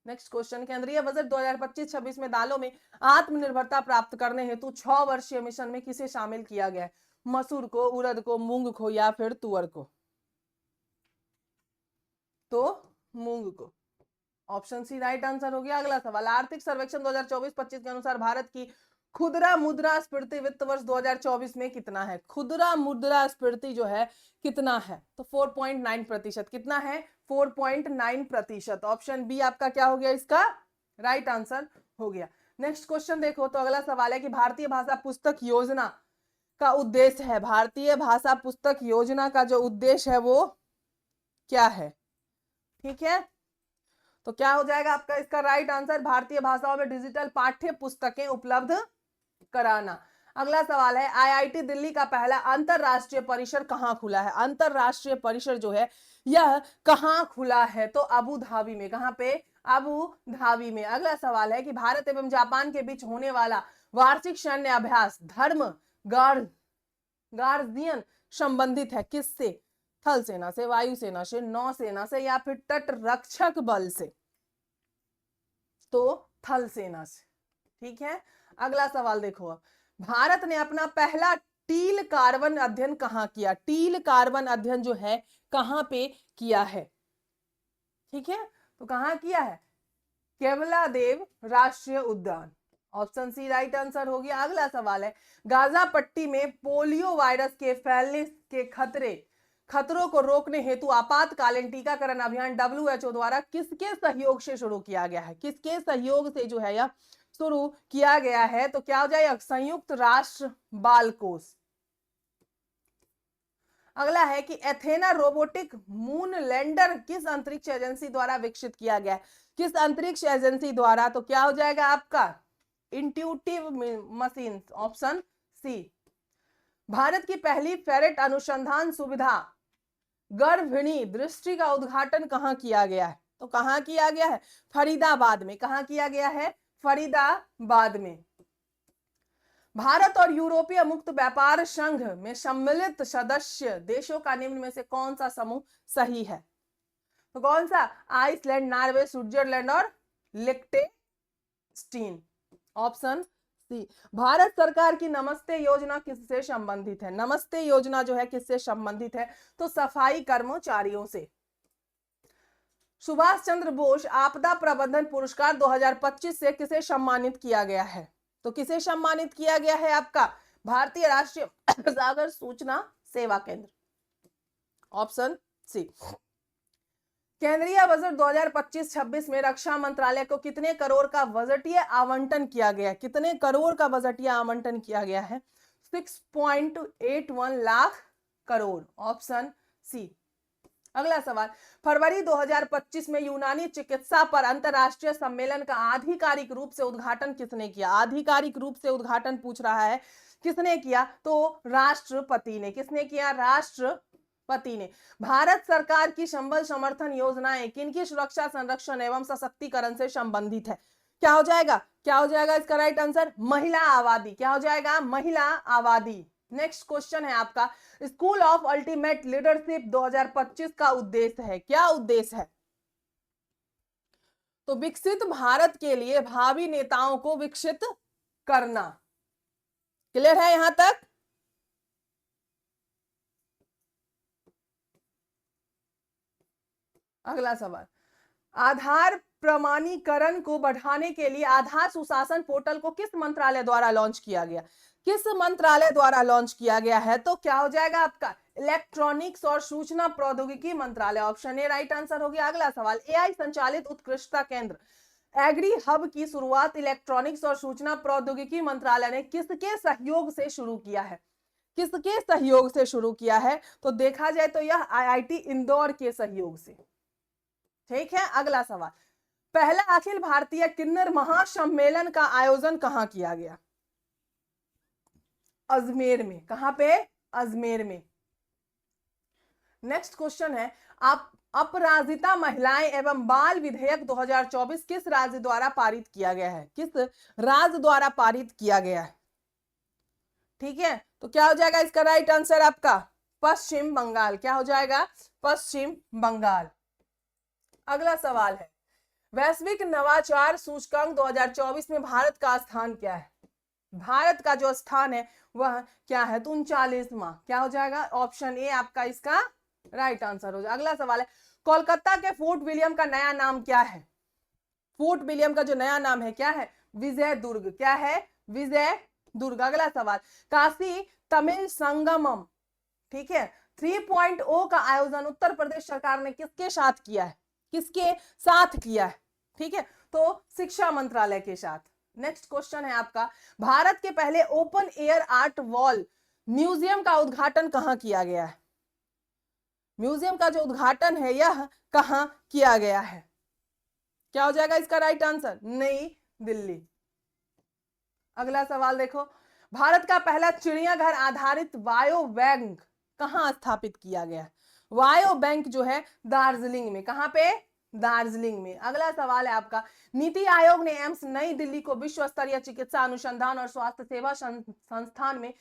नेक्स्ट क्वेश्चन, केंद्रीय बजट 2025-26 में दालों में आत्मनिर्भरता प्राप्त करने हेतु 6 वर्षीय मिशन में किसे शामिल किया गया है? मसूर को, उड़द को, मूंग को या फिर तुअर को? तो मूंग को। ऑप्शन सी राइट आंसर हो गया। अगला सवाल, आर्थिक सर्वेक्षण 2024-25 के अनुसार भारत की खुदरा मुद्रास्फीति वित्त वर्ष 2024 में कितना है? खुदरा मुद्रास्फीति जो है कितना है? तो 4.9%। कितना है? 4.9%। ऑप्शन बी आपका क्या हो गया इसका राइट आंसर हो गया। नेक्स्ट क्वेश्चन देखो, तो अगला सवाल है कि भारतीय भाषा पुस्तक योजना का उद्देश्य है, भारतीय भाषा पुस्तक योजना का जो उद्देश्य है वो क्या है? ठीक है, तो क्या हो जाएगा आपका इसका राइट आंसर? भारतीय भाषाओं में डिजिटल पाठ्य पुस्तकें उपलब्ध कराना। अगला सवाल है, आईआईटी दिल्ली का पहला अंतरराष्ट्रीय परिसर कहां खुला है? अंतरराष्ट्रीय परिसर जो है यह कहां खुला है? तो अबू धाबी में। कहां पे? अबू धाबी में। अगला सवाल है कि भारत एवं जापान के बीच होने वाला वार्षिक सैन्य अभ्यास धर्म गार्जियन संबंधित है किससे? थल सेना से, वायुसेना से, नौसेना से, या फिर तट रक्षक बल से? तो थल सेना से। ठीक है, अगला सवाल देखो, भारत ने अपना पहला टील कार्बन अध्ययन कहां किया? टील कार्बन अध्ययन जो है कहां पे किया है? ठीक है, तो कहां किया है? केवलादेव राष्ट्रीय उद्यान। ऑप्शन सी राइट आंसर हो गया। अगला सवाल है, गाजा पट्टी में पोलियो वायरस के फैलने के खतरों को रोकने हेतु आपातकालीन टीकाकरण अभियान WHO द्वारा किसके सहयोग से शुरू किया गया है? किसके सहयोग से जो है यह शुरू किया गया है? तो क्या हो जाएगा? संयुक्त राष्ट्र बाल कोष। अगला है कि एथेना रोबोटिक मून लैंडर किस अंतरिक्ष एजेंसी द्वारा विकसित किया गया है? किस अंतरिक्ष एजेंसी द्वारा? तो क्या हो जाएगा आपका intuitive machine. Option C. Bharat की पहली फेरेट अनुसंधान सुविधा गर्भिणी दृष्टि का उद्घाटन कहां किया गया है? तो कहां किया गया है? फरीदाबाद में। कहां किया गया है? फरीदाबाद में। भारत और यूरोपीय मुक्त व्यापार संघ में सम्मिलित सदस्य देशों का निम्न में से कौन सा समूह सही है? तो कौन सा? आइसलैंड, नॉर्वे, स्विट्जरलैंड और लिechtenstein। Option C. भारत सरकार की नमस्ते योजना किससे संबंधित है? नमस्ते योजना जो है किससे संबंधित है? तो सफाई कर्मचारियों से। सुभाष चंद्र बोस आपदा प्रबंधन पुरस्कार 2025 से किसे सम्मानित किया गया है? तो किसे सम्मानित किया गया है आपका? भारतीय राष्ट्रीय सागर सूचना सेवा केंद्र। Option C. केंद्रीय बजट 2025-26 में रक्षा मंत्रालय को कितने करोड़ का बजटीय आवंटन किया गया? कितने करोड़ का बजटीय आवंटन किया गया है? 6.81 लाख करोड़। Option C. अगला सवाल, फरवरी 2025 में यूनानी चिकित्सा पर अंतरराष्ट्रीय सम्मेलन का आधिकारिक रूप से उद्घाटन किसने किया? आधिकारिक रूप से उद्घाटन पूछ रहा है, किसने किया? तो राष्ट्रपति ने। किसने किया? राष्ट्रपति ने। भारत सरकार की संबल समर्थन योजनाएं किनकी सुरक्षा, संरक्षण एवं सशक्तिकरण से संबंधित है? क्या हो जाएगा? क्या हो जाएगा इसका राइट आंसर? महिला आबादी। क्या हो जाएगा? महिला आबादी। नेक्स्ट क्वेश्चन है आपका, स्कूल ऑफ अल्टीमेट लीडरशिप 2025 का उद्देश्य है। क्या उद्देश्य है? तो विकसित भारत के लिए भावी नेताओं को विकसित करना। क्लियर है यहां तक? अगला सवाल, आधार प्रमाणीकरण को बढ़ाने के लिए आधार सुशासन पोर्टल को किस मंत्रालय द्वारा लॉन्च किया गया? किस मंत्रालय द्वारा लॉन्च किया गया है? तो क्या हो जाएगा आपका? इलेक्ट्रॉनिक्स और सूचना प्रौद्योगिकी मंत्रालय। ऑप्शन ए राइट आंसर हो गया। अगला सवाल, एआई संचालित उत्कृष्टता केंद्र एग्री हब की शुरुआत इलेक्ट्रॉनिक्स और सूचना प्रौद्योगिकी मंत्रालय ने किसके सहयोग से शुरू किया है? किसके सहयोग से शुरू किया है? तो देखा जाए तो यह आईआईटी इंदौर के सहयोग से। ठीक है, अगला सवाल, पहला अखिल भारतीय किन्नर महासम्मेलन का आयोजन कहां किया गया? अजमेर में। कहां पे? अजमेर में। नेक्स्ट क्वेश्चन है, आप अपराजिता महिलाएं एवं बाल विधेयक 2024 किस राज्य द्वारा पारित किया गया है? किस राज्य द्वारा पारित किया गया है? ठीक है, तो क्या हो जाएगा इसका राइट आंसर आपका? पश्चिम बंगाल। क्या हो जाएगा? पश्चिम बंगाल। अगला सवाल है, वैश्विक नवाचार सूचकांक 2024 में भारत का स्थान क्या है? भारत का जो स्थान है वह क्या है? 39वां। क्या हो जाएगा? ऑप्शन ए आपका इसका राइट आंसर हो जाएगा। अगला सवाल है, कोलकाता के फोर्ट विलियम का नया नाम क्या है? फोर्ट विलियम का जो नया नाम है क्या है? विजय दुर्ग। क्या है? विजय दुर्ग। अगला सवाल, काशी तमिल संगमम, ठीक है, 3.0 का आयोजन उत्तर प्रदेश सरकार ने किसके साथ किया है? किसके साथ किया है? ठीक है, तो शिक्षा मंत्रालय के साथ। नेक्स्ट क्वेश्चन है आपका, भारत के पहले open air art wall museum का उद्घाटन कहां किया गया है? म्यूजियम का जो उद्घाटन है यह कहां किया गया है? क्या हो जाएगा इसका राइट आंसर? नई दिल्ली। अगला सवाल देखो, भारत का पहला चिड़ियाघर आधारित बायो बैंक कहां स्थापित किया गया है? बायो बैंक जो है दार्जिलिंग में। कहां पे? दार्जिलिंग में। अगला सवाल है आपका, नीति आयोग ने एम्स नई दिल्ली को विश्व स्तरीय चिकित्सा अनुसंधान और स्वास्थ्य सेवा संस्थान में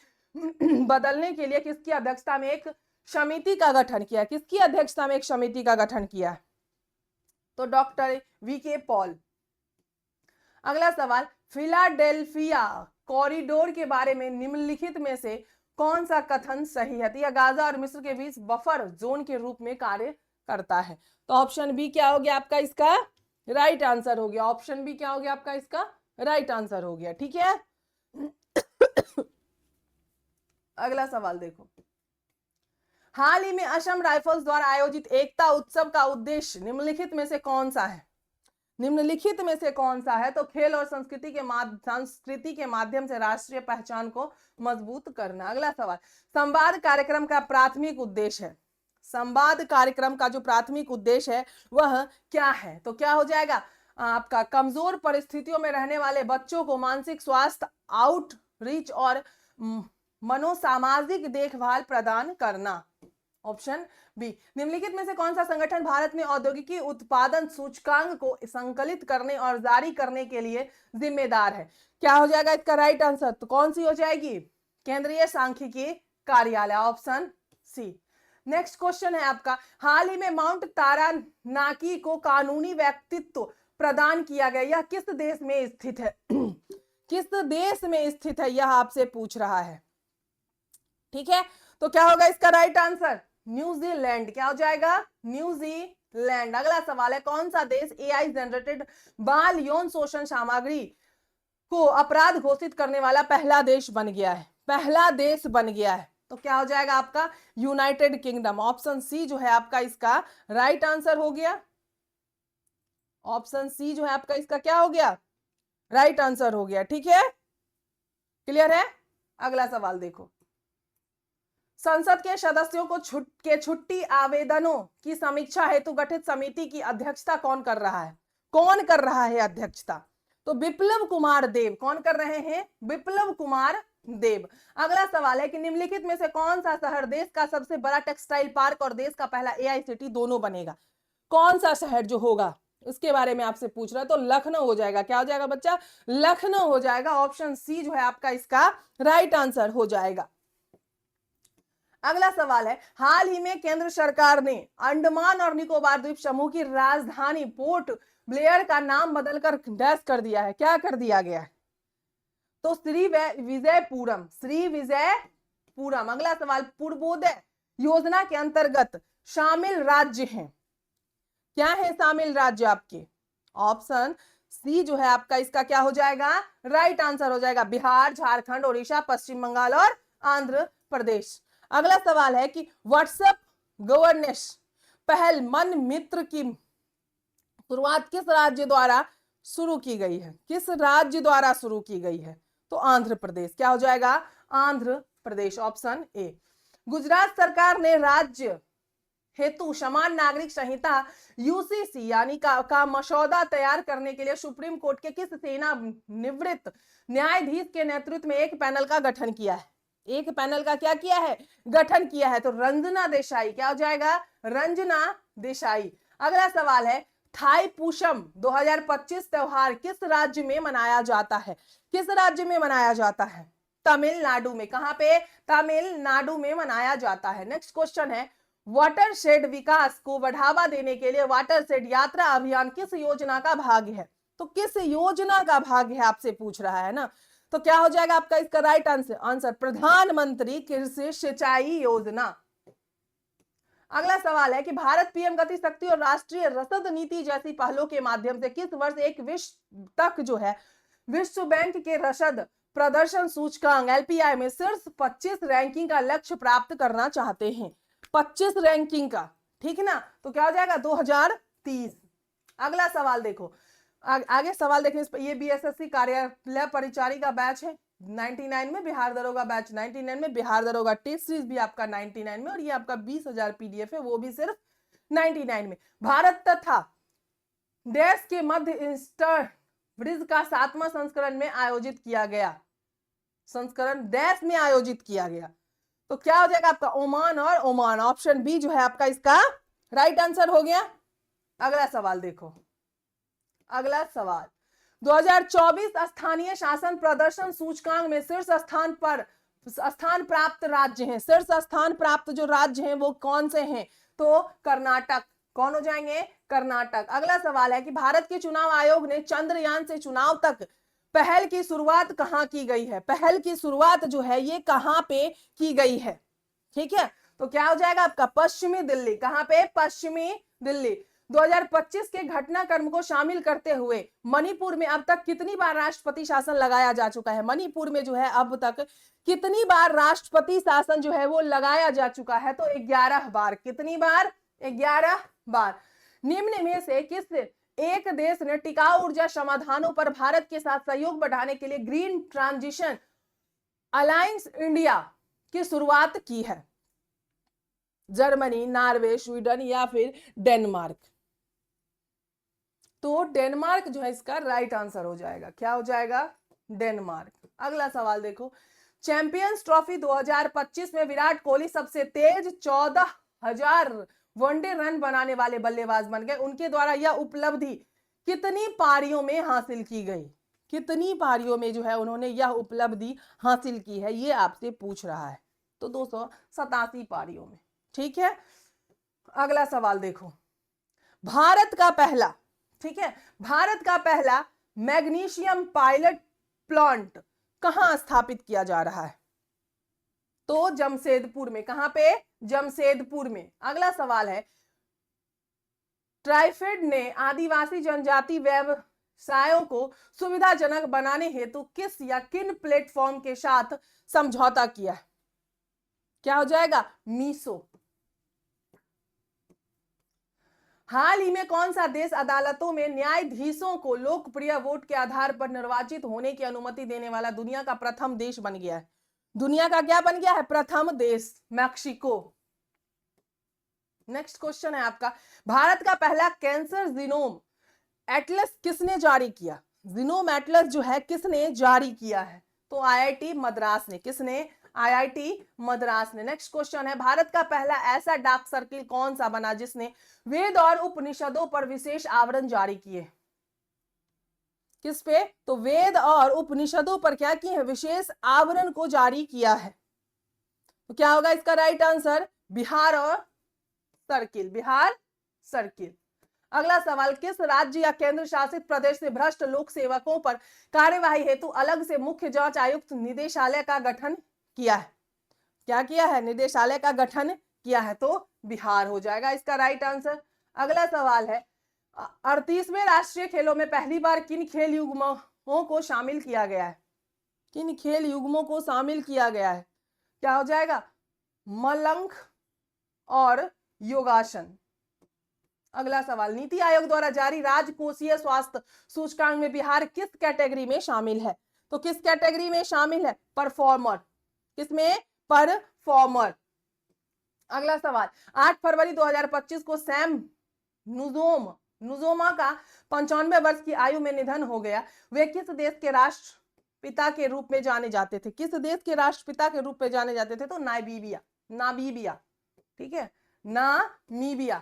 बदलने के लिए किसकी अध्यक्षता में एक समिति का गठन किया? किसकी अध्यक्षता में एक समिति का गठन किया? तो डॉक्टर वीके पॉल। अगला सवाल, फिलाडेल्फिया कॉरिडोर के बारे में निम्नलिखित में से कौन सा कथन सही है? तो यह गाजा और मिस्र के बीच बफर जोन के रूप में कार्य करता है। तो ऑप्शन बी क्या हो गया आपका इसका राइट आंसर हो गया। ऑप्शन बी क्या हो गया आपका इसका राइट आंसर हो गया। ठीक है, अगला सवाल देखो, हाल ही में असम राइफल्स द्वारा आयोजित एकता उत्सव का उद्देश्य निम्नलिखित में से कौन सा है? निम्नलिखित में से कौन सा है? तो खेल और संस्कृति के माध्यम से राष्ट्रीय पहचान को मजबूत करना। अगला सवाल, संवाद कार्यक्रम का प्राथमिक उद्देश्य है, संवाद कार्यक्रम का जो प्राथमिक उद्देश्य है वह क्या है? तो क्या हो जाएगा आपका, कमजोर परिस्थितियों में रहने वाले बच्चों को मानसिक स्वास्थ्य आउटरीच और मनोसामाजिक देखभाल प्रदान करना। Option B. निम्नलिखित में से कौन सा संगठन भारत में औद्योगिकी उत्पादन सूचकांक को संकलित करने और जारी करने के लिए जिम्मेदार है? क्या हो जाएगा इसका राइट आंसर? तो कौन सी हो जाएगी? केंद्रीय सांख्यिकी कार्यालय। Option C. नेक्स्ट क्वेश्चन है आपका, हाल ही में माउंट तारानाकी को कानूनी व्यक्तित्व प्रदान किया गया, यह किस देश में स्थित है? किस देश में स्थित है यह आपसे पूछ रहा है। ठीक है, तो क्या होगा इसका राइट आंसर? न्यूजीलैंड। क्या हो जाएगा? न्यूजीलैंड। अगला सवाल है, कौन सा देश एआई जनरेटेड बाल यौन शोषण सामग्री को अपराध घोषित करने वाला पहला देश बन गया है? पहला देश बन गया है। तो क्या हो जाएगा आपका? United kingdom. ऑप्शन सी जो है आपका इसका राइट आंसर हो गया। ऑप्शन सी जो है आपका इसका क्या हो गया? राइट आंसर हो गया। ठीक है, क्लियर है। अगला सवाल देखो, संसद के सदस्यों को छुट्टी आवेदनों की समीक्षा हेतु गठित समिति की अध्यक्षता कौन कर रहा है? कौन कर रहा है अध्यक्षता? तो विप्लव कुमार देव। कौन कर रहे हैं? विप्लव कुमार देव। अगला सवाल है कि निम्नलिखित में से कौन सा शहर देश का सबसे बड़ा टेक्सटाइल पार्क और देश का पहला एआई सिटी दोनों बनेगा? कौन सा शहर जो होगा उसके बारे में आपसे पूछ रहा है। तो लखनऊ हो जाएगा। क्या हो जाएगा बच्चा? लखनऊ हो जाएगा। ऑप्शन सी जो है आपका इसका राइट आंसर हो जाएगा। अगला सवाल है, हाल ही में केंद्र सरकार ने अंडमान और निकोबार द्वीप समूह की राजधानी पोर्ट ब्लेयर का नाम बदलकर डैश कर दिया है। क्या कर दिया गया है? तो श्री विजयपुरम। श्री विजयपुरम। अगला सवाल, पूर्वोदय योजना के अंतर्गत शामिल राज्य हैं। क्या है शामिल राज्य आपके? ऑप्शन सी जो है आपका इसका क्या हो जाएगा? राइट आंसर हो जाएगा। बिहार, झारखंड, उड़ीसा, पश्चिम बंगाल और आंध्र प्रदेश। अगला सवाल है कि व्हाट्सएप गवर्नेंस पहल मन मित्र की शुरुआत किस राज्य द्वारा शुरू की गई है? किस राज्य द्वारा शुरू की गई है? तो आंध्र प्रदेश। क्या हो जाएगा? आंध्र प्रदेश। Option A. गुजरात सरकार ने राज्य हेतु समान नागरिक संहिता यूसीसी यानी का मसौदा तैयार करने के लिए सुप्रीम कोर्ट के किस सेना निवृत्त न्यायाधीश के नेतृत्व में एक पैनल का गठन किया है? एक पैनल का क्या किया है? गठन किया है। तो रंजना देसाई। क्या हो जाएगा? रंजना देसाई। अगला सवाल है, थाईपुसम 2025 त्योहार किस राज्य में मनाया जाता है? किस राज्य में मनाया जाता है? तमिलनाडु में। कहां पे? तमिलनाडु में मनाया जाता है। नेक्स्ट क्वेश्चन है, वाटरशेड विकास को बढ़ावा देने के लिए वाटरशेड यात्रा अभियान किस योजना का भाग है? तो किस योजना का भाग है आपसे पूछ रहा है ना। तो क्या हो जाएगा आपका इसका राइट आंसर? प्रधानमंत्री कृषि सिंचाई योजना। अगला सवाल है कि भारत पीएम गति शक्ति और राष्ट्रीय रसद नीति जैसी पहलों के माध्यम से किस वर्ष एक विश्व तक जो है विश्व बैंक के रसद प्रदर्शन सूचकांक एलपीआई में शीर्ष 25 रैंकिंग का लक्ष्य प्राप्त करना चाहते हैं? 25 रैंकिंग का, ठीक है ना, तो क्या हो जाएगा 2030। अगला सवाल देखो, आगे सवाल देखने से ये बीएसएससी कार्यालय परिचारी का बैच है 99 में, बिहार दरोगा बैच 99 में, बिहार दरोगा टेस्ट सीरीज भी आपका 99 में, और ये आपका 20,000 पीडीएफ है वो भी सिर्फ 99 में। भारत तथा देश के मध्य इंस्टर ब्रिज का 7वां संस्करण में आयोजित किया गया, संस्करण देश में आयोजित किया गया, तो क्या हो जाएगा आपका ओमान और ओमान। ऑप्शन बी जो है आपका इसका राइट आंसर हो गया। अगला सवाल देखो, अगला सवाल 2024 स्थानीय शासन प्रदर्शन सूचकांक में शीर्ष स्थान प्राप्त राज्य हैं, शीर्ष स्थान प्राप्त जो राज्य हैं वो कौन से हैं? तो कर्नाटक। कौन हो जाएंगे? कर्नाटक। अगला सवाल है कि भारत के चुनाव आयोग ने चंद्रयान से चुनाव तक पहल की शुरुआत कहां की गई है? पहल की शुरुआत जो है ये कहां पे की गई है? ठीक है, तो क्या हो जाएगा आपका पश्चिमी दिल्ली। कहां पे? पश्चिमी दिल्ली। 2025 के घटनाक्रम को शामिल करते हुए मणिपुर में अब तक कितनी बार राष्ट्रपति शासन लगाया जा चुका है? मणिपुर में जो है अब तक कितनी बार राष्ट्रपति शासन जो है वो लगाया जा चुका है? तो 11 बार। कितनी बार? 11 बार। निम्न में से किस एक देश ने टिकाऊ ऊर्जा समाधानों पर भारत के साथ सहयोग बढ़ाने के लिए ग्रीन ट्रांजिशन अलायंस इंडिया की शुरुआत की है? जर्मनी, नॉर्वे, स्वीडन या फिर डेनमार्क? तो डेनमार्क जो है इसका राइट आंसर हो जाएगा। क्या हो जाएगा? डेनमार्क। अगला सवाल देखो, चैंपियंस ट्रॉफी 2025 में विराट कोहली सबसे तेज 14,000 वनडे रन बनाने वाले बल्लेबाज बन गए। उनके द्वारा यह उपलब्धि कितनी पारियों में हासिल की गई? कितनी पारियों में जो है उन्होंने यह उपलब्धि हासिल की है, ये आपसे पूछ रहा है। तो 287 पारियों में। ठीक है, अगला सवाल देखो, भारत का पहला, ठीक है, भारत का पहला मैग्नीशियम पायलट प्लांट कहां स्थापित किया जा रहा है? तो जमशेदपुर में। कहां पे? जमशेदपुर में। अगला सवाल है, ट्राइफेड ने आदिवासी जनजाति व्यवसायों को सुविधाजनक बनाने हेतु किस या किन प्लेटफॉर्म के साथ समझौता किया है? क्या हो जाएगा? मीसो। हाल ही में कौन सा देश अदालतों में न्यायाधीशों को लोकप्रिय वोट के आधार पर निर्वाचित होने की अनुमति देने वाला दुनिया का प्रथम देश बन गया है? दुनिया का क्या बन गया है? प्रथम देश, मैक्सिको। नेक्स्ट क्वेश्चन है आपका, भारत का पहला कैंसर जीनोम एटलस किसने जारी किया? जीनोम एटलस जो है किसने जारी किया है? तो आईआईटी मद्रास ने। किसने? आईआईटी मद्रास ने। नेक्स्ट क्वेश्चन है, भारत का पहला ऐसा डाक सर्किल कौन सा बना जिसने वेद और उपनिषदों पर विशेष आवरण जारी किए? किस पे? तो वेद और उपनिषदों पर क्या किए हैं? विशेष आवरण को जारी किया है। तो क्या होगा इसका राइट आंसर? बिहार और सर्किल, बिहार सर्किल। अगला सवाल, किस राज्य या केंद्र शासित प्रदेश से भ्रष्ट लोक सेवकों पर कार्यवाही हेतु अलग से मुख्य जांच आयुक्त निदेशालय का गठन किया है? क्या किया है? निदेशालय का गठन किया है। तो बिहार हो जाएगा इसका राइट आंसर। अगला सवाल है, 38वें राष्ट्रीय खेलों में पहली बार किन खेल युग्मों को शामिल किया गया है? किन खेल युग्मों को शामिल किया गया है? क्या हो जाएगा? मलंग और योगासन। अगला सवाल, नीति आयोग द्वारा जारी राजकोषीय स्वास्थ्य सूचकांक में बिहार किस कैटेगरी में शामिल है? तो किस कैटेगरी में शामिल है? परफॉर्मर। किसमें? परफॉर्मर। अगला सवाल, 8 फरवरी 2025 को सैम नुजोमा का 95 वर्ष की आयु में निधन हो गया। वे किस देश के राष्ट्रपिता के रूप में जाने जाते थे? किस देश के राष्ट्रपिता के रूप में जाने जाते थे? तो नामीबिया। ठीक है, नामीबिया।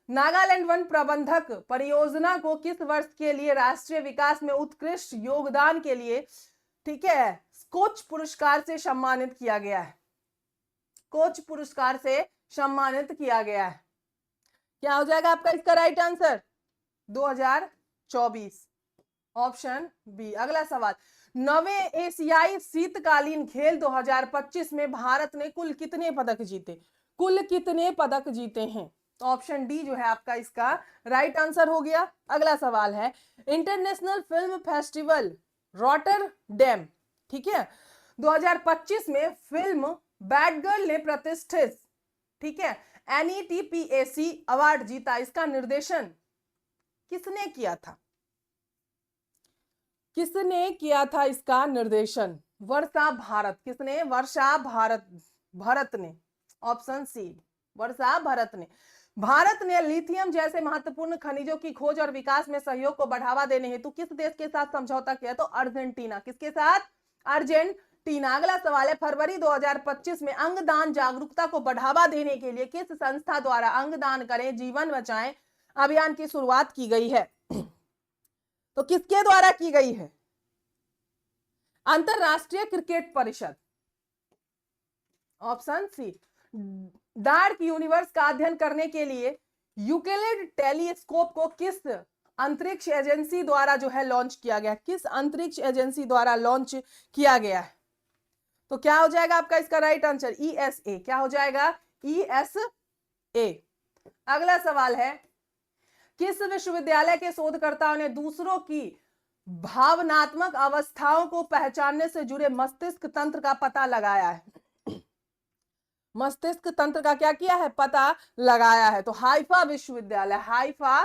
नागालैंड वन प्रबंधक परियोजना को किस वर्ष के लिए राष्ट्रीय विकास में उत्कृष्ट योगदान के लिए, ठीक है, कोच पुरस्कार से सम्मानित किया गया है? कोच पुरस्कार से सम्मानित किया गया है। क्या हो जाएगा आपका इसका राइट आंसर? 2024, option B. अगला सवाल, 9वें एशियाई शीतकालीन खेल 2025 में भारत ने कुल कितने पदक जीते? कुल कितने पदक जीते हैं? तो ऑप्शन डी जो है आपका इसका राइट आंसर हो गया। अगला सवाल है, इंटरनेशनल फिल्म फेस्टिवल रॉटरडैम, ठीक है, 2025 में फिल्म बैड गर्ल ने प्रतिष्ठित, ठीक है, NETPAC अवार्ड जीता। इसका निर्देशन किसने किया था? किसने किया था इसका निर्देशन? वर्षा भारत। किसने? वर्षा भरत ने। ऑप्शन सी, वर्षा भरत ने। भारत ने लिथियम जैसे महत्वपूर्ण खनिजों की खोज और विकास में सहयोग को बढ़ावा देने हेतु किस देश के साथ समझौता किया? तो अर्जेंटीना। किसके साथ? अर्जेंटीना। अगला सवाल है, फरवरी 2025 में अंगदान जागरूकता को बढ़ावा देने के लिए किस संस्था द्वारा अंगदान करें जीवन बचाएं अभियान की शुरुआत की गई है? तो किसके द्वारा की गई है? अंतरराष्ट्रीय क्रिकेट परिषद। ऑप्शन सी, डार्क यूनिवर्स का अध्ययन करने के लिए यूक्लिड टेलीस्कोप को किस अंतरिक्ष एजेंसी द्वारा जो है लॉन्च किया गया? किस अंतरिक्ष एजेंसी द्वारा लॉन्च किया गया है? तो क्या हो जाएगा आपका इसका राइट आंसर? ESA। क्या हो जाएगा? ESA। अगला सवाल है, किस विश्वविद्यालय के शोधकर्ताओं ने दूसरों की भावनात्मक अवस्थाओं को पहचानने से जुड़े मस्तिष्क तंत्र का पता लगाया है? मस्तिष्क तंत्र का क्या किया है? पता लगाया है। तो हाइफा विश्वविद्यालय। हाइफा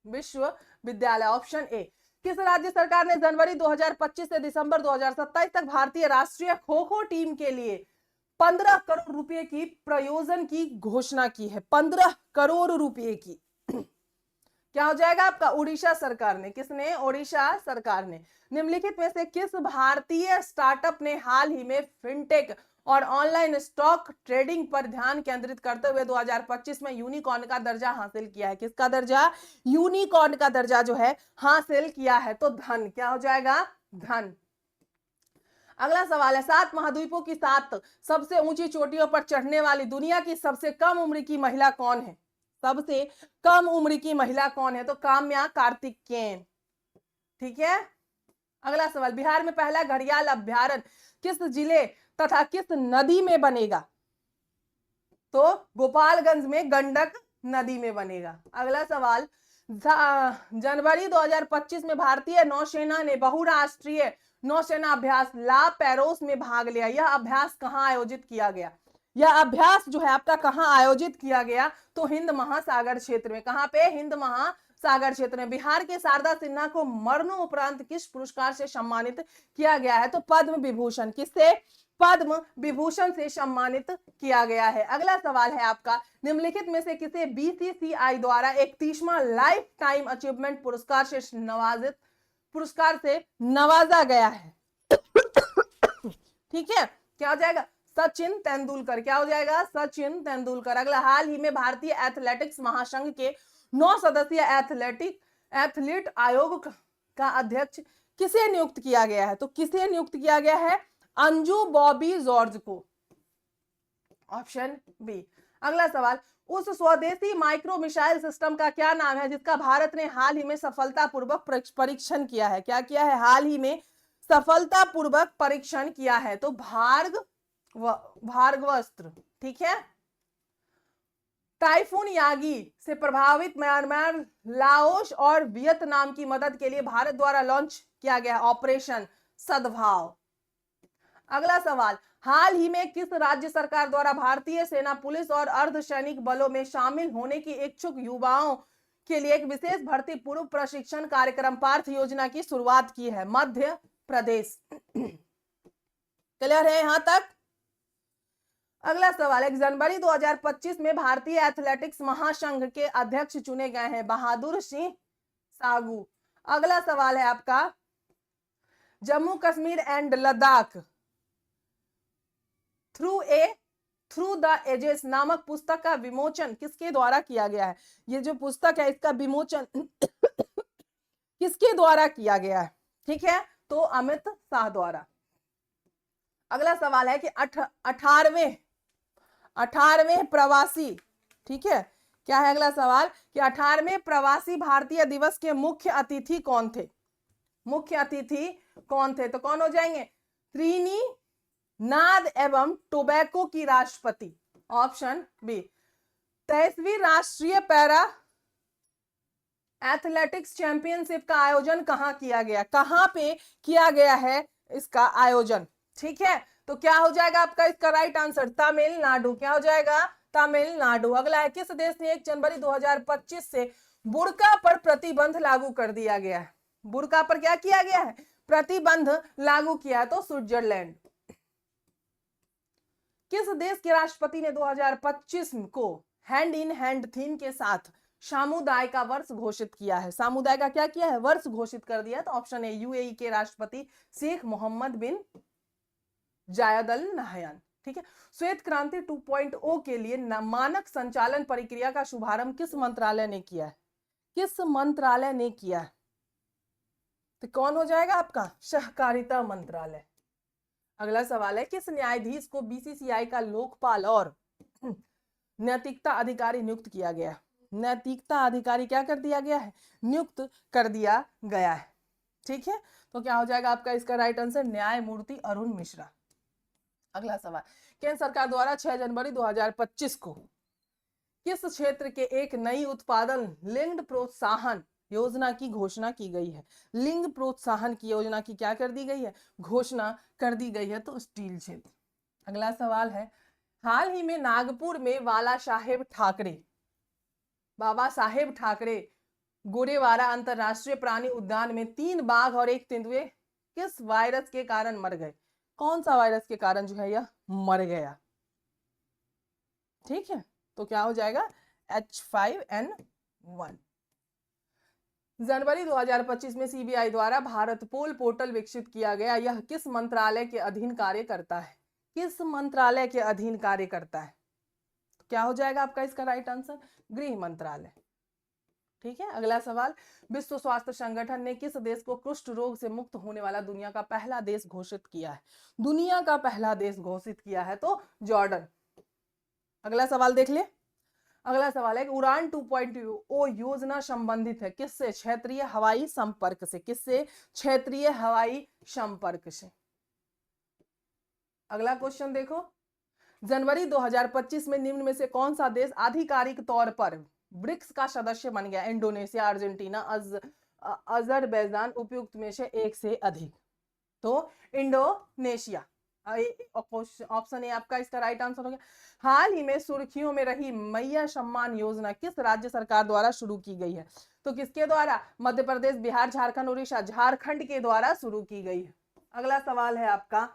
विश्वविद्यालय। Option A. किस राज्य सरकार ने जनवरी 2025 से दिसंबर 2027 तक भारतीय राष्ट्रीय खो खो टीम के लिए 15 करोड़ रुपए की प्रायोजन की घोषणा की है? 15 करोड़ रुपए की। क्या हो जाएगा आपका? उड़ीसा सरकार ने। किसने? उड़ीसा सरकार ने। निम्नलिखित में से किस भारतीय स्टार्टअप ने हाल ही में फिनटेक और ऑनलाइन स्टॉक ट्रेडिंग पर ध्यान केंद्रित करते हुए 2025 में यूनिकॉर्न का दर्जा हासिल किया है? किसका दर्जा? यूनिकॉर्न का दर्जा जो है हासिल किया है। तो धन। क्या हो जाएगा? धन। अगला सवाल है, 7 महाद्वीपों की 7 सबसे ऊंची चोटियों पर चढ़ने वाली दुनिया की सबसे कम उम्र की महिला कौन है? सबसे कम उम्र की महिला कौन है? तो काम्या कार्तिकेयन। ठीक है। अगला सवाल, बिहार में पहला घड़ियाल अभ्यारण्य किस जिले तथा किस नदी में बनेगा? तो गोपालगंज में गंडक नदी में बनेगा। अगला सवाल, जनवरी 2025 में भारतीय नौसेना ने बहुराष्ट्रीय नौसेना अभ्यास ला पेरोस में भाग लिया। यह अभ्यास कहां आयोजित किया गया? यह अभ्यास जो है आपका कहां आयोजित किया गया? तो हिंद महासागर क्षेत्र में। कहां पे? हिंद महासागर क्षेत्र में। बिहार के शारदा सिन्हा को मरणोपरांत किस पुरस्कार से सम्मानित किया गया है? तो पद्म विभूषण। किससे? पद्म विभूषण से सम्मानित किया गया है। अगला सवाल है आपका, निम्नलिखित में से किसे BCCI द्वारा 31वां लाइफ टाइम अचीवमेंट पुरस्कार से नवाजा गया है? ठीक है, क्या हो जाएगा? सचिन तेंदुलकर। क्या हो जाएगा? सचिन तेंदुलकर। अगला, हाल ही में भारतीय एथलेटिक्स महासंघ के 9 सदस्यीय एथलीट आयोग का अध्यक्ष किसे नियुक्त किया गया है? तो किसे नियुक्त किया गया है? अंजू बॉबी जॉर्ज को। Option B. अगला सवाल, उस स्वदेशी माइक्रो मिसाइल सिस्टम का क्या नाम है जिसका भारत ने हाल ही में सफलतापूर्वक परीक्षण किया है? क्या किया है? हाल ही में सफलतापूर्वक परीक्षण किया है। तो भार्गवास्त्र। ठीक है। टाइफून यागी से प्रभावित म्यांमार, लाओस और वियतनाम की मदद के लिए भारत द्वारा लॉन्च किया गया ऑपरेशन सद्भाव। अगला सवाल, हाल ही में किस राज्य सरकार द्वारा भारतीय सेना, पुलिस और अर्धसैनिक बलों में शामिल होने की इच्छुक युवाओं के लिए एक विशेष भर्ती पूर्व प्रशिक्षण कार्यक्रम पार्थ योजना की शुरुआत की है? मध्य प्रदेश। क्लियर है यहां तक? अगला सवाल, जनवरी 2025 में भारतीय एथलेटिक्स महासंघ के अध्यक्ष चुने गए हैं बहादुर सिंह सागू। अगला सवाल है आपका, Jammu Kashmir and Ladakh through the ages नामक पुस्तक का विमोचन किसके द्वारा किया गया है? ये जो पुस्तक है इसका विमोचन किसके द्वारा किया गया है? ठीक है, तो अमित शाह द्वारा। अगला सवाल है कि 18वें प्रवासी, ठीक है, क्या है अगला सवाल कि 18वें प्रवासी भारतीय दिवस के मुख्य अतिथि कौन थे? मुख्य अतिथि कौन थे? तो कौन हो जाएंगे? त्रिनीदाद एवं टोबैको की राष्ट्रपति ऑप्शन बी। 23वीं राष्ट्रीय पैरा एथलेटिक्स चैंपियनशिप का आयोजन कहाँ किया गया, कहाँ पे किया गया है इसका आयोजन, ठीक है। तो क्या हो जाएगा आपका इसका राइट आंसर, तमिलनाडु। क्या हो जाएगा, तमिलनाडु। अगला है, किस देश ने 1 जनवरी 2025 से बुर्का पर प्रतिबंध लागू कर दिया गया है, बुर्का पर क्या किया गया है, प्रतिबंध लागू किया है, तो स्विट्जरलैंड। किस देश के राष्ट्रपति ने 2025 को हैंड इन हैंड थीम के साथ सामुदाय का वर्ष घोषित किया है, सामुदाय का क्या किया है, वर्ष घोषित कर दिया। तो ऑप्शन ए यूएई के राष्ट्रपति शेख मोहम्मद बिन जायद अल नहयान, ठीक है। श्वेत क्रांति 2.0 के लिए मानक संचालन प्रक्रिया का शुभारंभ किस मंत्रालय ने किया है, किस मंत्रालय ने किया है, तो कौन हो जाएगा आपका, सहकारिता मंत्रालय। अगला सवाल है, किस न्यायाधीश को बीसीसीआई का लोकपाल और नैतिकता अधिकारी नियुक्त किया गया, नैतिकता अधिकारी क्या कर दिया गया है, नियुक्त कर दिया गया है, ठीक है। तो क्या हो जाएगा आपका इसका राइट आंसर, न्यायमूर्ति अरुण मिश्रा। अगला सवाल, केंद्र सरकार द्वारा 6 जनवरी 2025 को किस क्षेत्र के एक नई उत्पादन लिंग प्रोत्साहन योजना की घोषणा की गई है, लिंग प्रोत्साहन की योजना की क्या कर दी गई है, घोषणा कर दी गई है, तो स्टील क्षेत्र। अगला सवाल है, हाल ही में नागपुर में बाबा साहेब ठाकरे गोरेवारा अंतरराष्ट्रीय प्राणी उद्यान में 3 बाघ और 1 तेंदुए किस वायरस के कारण मर गए, कौन सा वायरस के कारण जो है यह मर गया, ठीक है। तो क्या हो जाएगा, H5N1। जनवरी 2025 में सीबीआई द्वारा भारत पोल पोर्टल विकसित किया गया, यह किस मंत्रालय के अधीन कार्य करता है, किस मंत्रालय के अधीन कार्य करता है, क्या हो जाएगा आपका इसका राइट आंसर, गृह मंत्रालय, ठीक है। अगला सवाल, विश्व स्वास्थ्य संगठन ने किस देश को कुष्ठ रोग से मुक्त होने वाला दुनिया का पहला देश घोषित किया है, दुनिया का पहला देश घोषित किया है, तो जॉर्डन। अगला सवाल देख ले, अगला सवाल है, उड़ान 2.0 योजना संबंधित है किससे, क्षेत्रीय हवाई संपर्क से, किससे, क्षेत्रीय हवाई संपर्क से। अगला क्वेश्चन देखो, जनवरी 2025 में निम्न में से कौन सा देश आधिकारिक तौर पर ब्रिक्स का सदस्य बन गया, इंडोनेशिया, अर्जेंटीना, अजरबैजान, उपयुक्त में से एक से अधिक, तो इंडोनेशिया। ऑप्शन ए आपका इसका राइट आंसर हो गया। हाल ही में सुर्खियों में रही मैया सम्मान योजना किस राज्य सरकार द्वारा शुरू की गई है, तो किसके द्वारा, मध्य प्रदेश, बिहार, झारखंड, उड़ीसा, झारखंड के द्वारा शुरू की गई है। अगला सवाल है आपका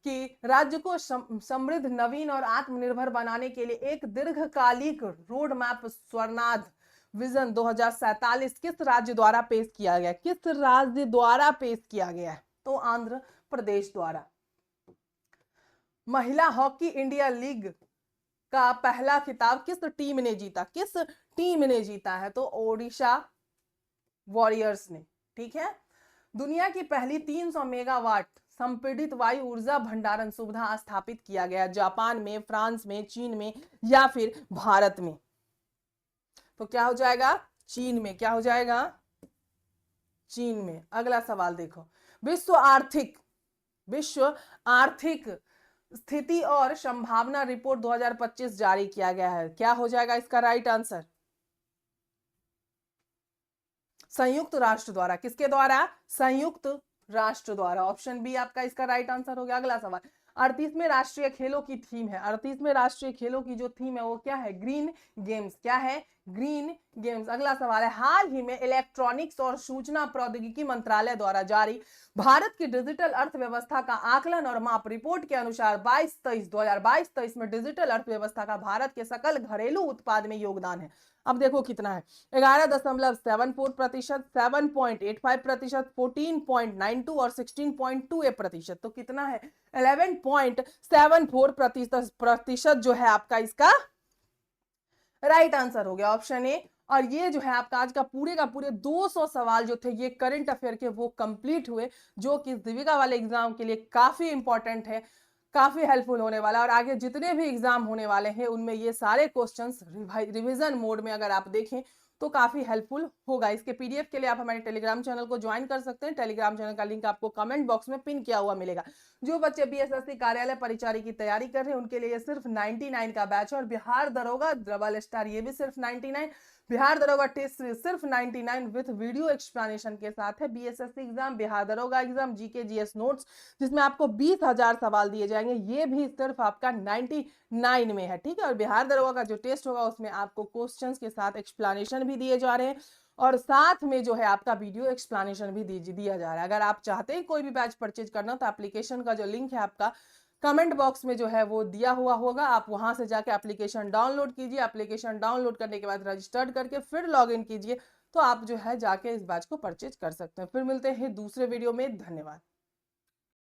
कि राज्य को समृद्ध, नवीन और आत्मनिर्भर बनाने के लिए एक दीर्घकालिक रोड मैप स्वर्णाध विजन 2047 किस राज्य द्वारा पेश किया गया, किस राज्य द्वारा पेश किया गया है, तो आंध्र प्रदेश द्वारा। महिला हॉकी इंडिया लीग का पहला खिताब किस टीम ने जीता, किस टीम ने जीता है, तो ओडिशा वॉरियर्स ने, ठीक है। दुनिया की पहली 300 मेगावाट संपीड़ित वायु ऊर्जा भंडारण सुविधा स्थापित किया गया, जापान में, फ्रांस में, चीन में या फिर भारत में, तो क्या हो जाएगा, चीन में। क्या हो जाएगा, चीन में। अगला सवाल देखो, विश्व आर्थिक स्थिति और संभावना रिपोर्ट 2025 जारी किया गया है, क्या हो जाएगा इसका राइट आंसर, संयुक्त राष्ट्र द्वारा, किसके द्वारा, संयुक्त राष्ट्र द्वारा। ऑप्शन बी आपका इसका राइट आंसर हो गया। अगला सवाल, 38वें राष्ट्रीय खेलों की थीम है, 38वें राष्ट्रीय खेलों की जो थीम है वो क्या है, ग्रीन गेम्स, क्या है, ग्रीन गेम्स। अगला सवाल है, हाल ही में इलेक्ट्रॉनिक्स और सूचना प्रौद्योगिकी मंत्रालय द्वारा जारी भारत की डिजिटल अर्थव्यवस्था का आकलन और माप रिपोर्ट के अनुसार 2022-23 में डिजिटल अर्थव्यवस्था का भारत के सकल घरेलू उत्पाद में योगदान है, अब देखो कितना है, 11.74%, 7.85%, 14.92 और 16.28%, तो कितना है, 11.74% जो है आपका इसका राइट आंसर हो गया, ऑप्शन ए। और ये जो है आपका आज का पूरे 200 सवाल जो थे ये करंट अफेयर के वो कंप्लीट हुए, जो कि दीपिका वाले एग्जाम के लिए काफी इंपॉर्टेंट है, काफी हेल्पफुल होने वाला है। और आगे जितने भी एग्जाम होने वाले हैं उनमें ये सारे क्वेश्चंस रिवीजन मोड में अगर आप देखें तो काफी हेल्पफुल होगा। इसके पीडीएफ के लिए आप हमारे टेलीग्राम चैनल को ज्वाइन कर सकते हैं। टेलीग्राम चैनल का लिंक आपको कमेंट बॉक्स में पिन किया हुआ मिलेगा। जो बच्चे बीएसएससी कार्यालय परिचारी की तैयारी कर रहे हैं उनके लिए सिर्फ 99 का बैच है, और बिहार दरोगा डबल स्टार ये भी सिर्फ 99, बिहार दरोगा टेस्ट सीरीज सिर्फ 99 विथ वीडियो एक्सप्लेनेशन के साथ है। बीएसएससी एग्जाम, बिहार दरोगा एग्जाम, जीके जीएस नोट्स जिसमें आपको 20,000 सवाल दिए जाएंगे, ये भी सिर्फ आपका 99 में है, ठीक है। और बिहार दरोगा का जो टेस्ट होगा उसमें आपको क्वेश्चंस के साथ एक्सप्लेनेशन भी दिए जा रहे हैं, और साथ में जो है आपका वीडियो एक्सप्लेनेशन भी दिया जा रहा है। अगर आप चाहते हैं कोई भी बैच परचेज करना तो एप्लीकेशन का जो लिंक है आपका कमेंट बॉक्स में जो है वो दिया हुआ होगा, आप वहां से जाके एप्लीकेशन डाउनलोड कीजिए। एप्लीकेशन डाउनलोड करने के बाद रजिस्टर्ड करके फिर लॉगिन कीजिए, तो आप जो है जाके इस बैच को परचेज कर सकते हैं। फिर मिलते हैं दूसरे वीडियो में, धन्यवाद।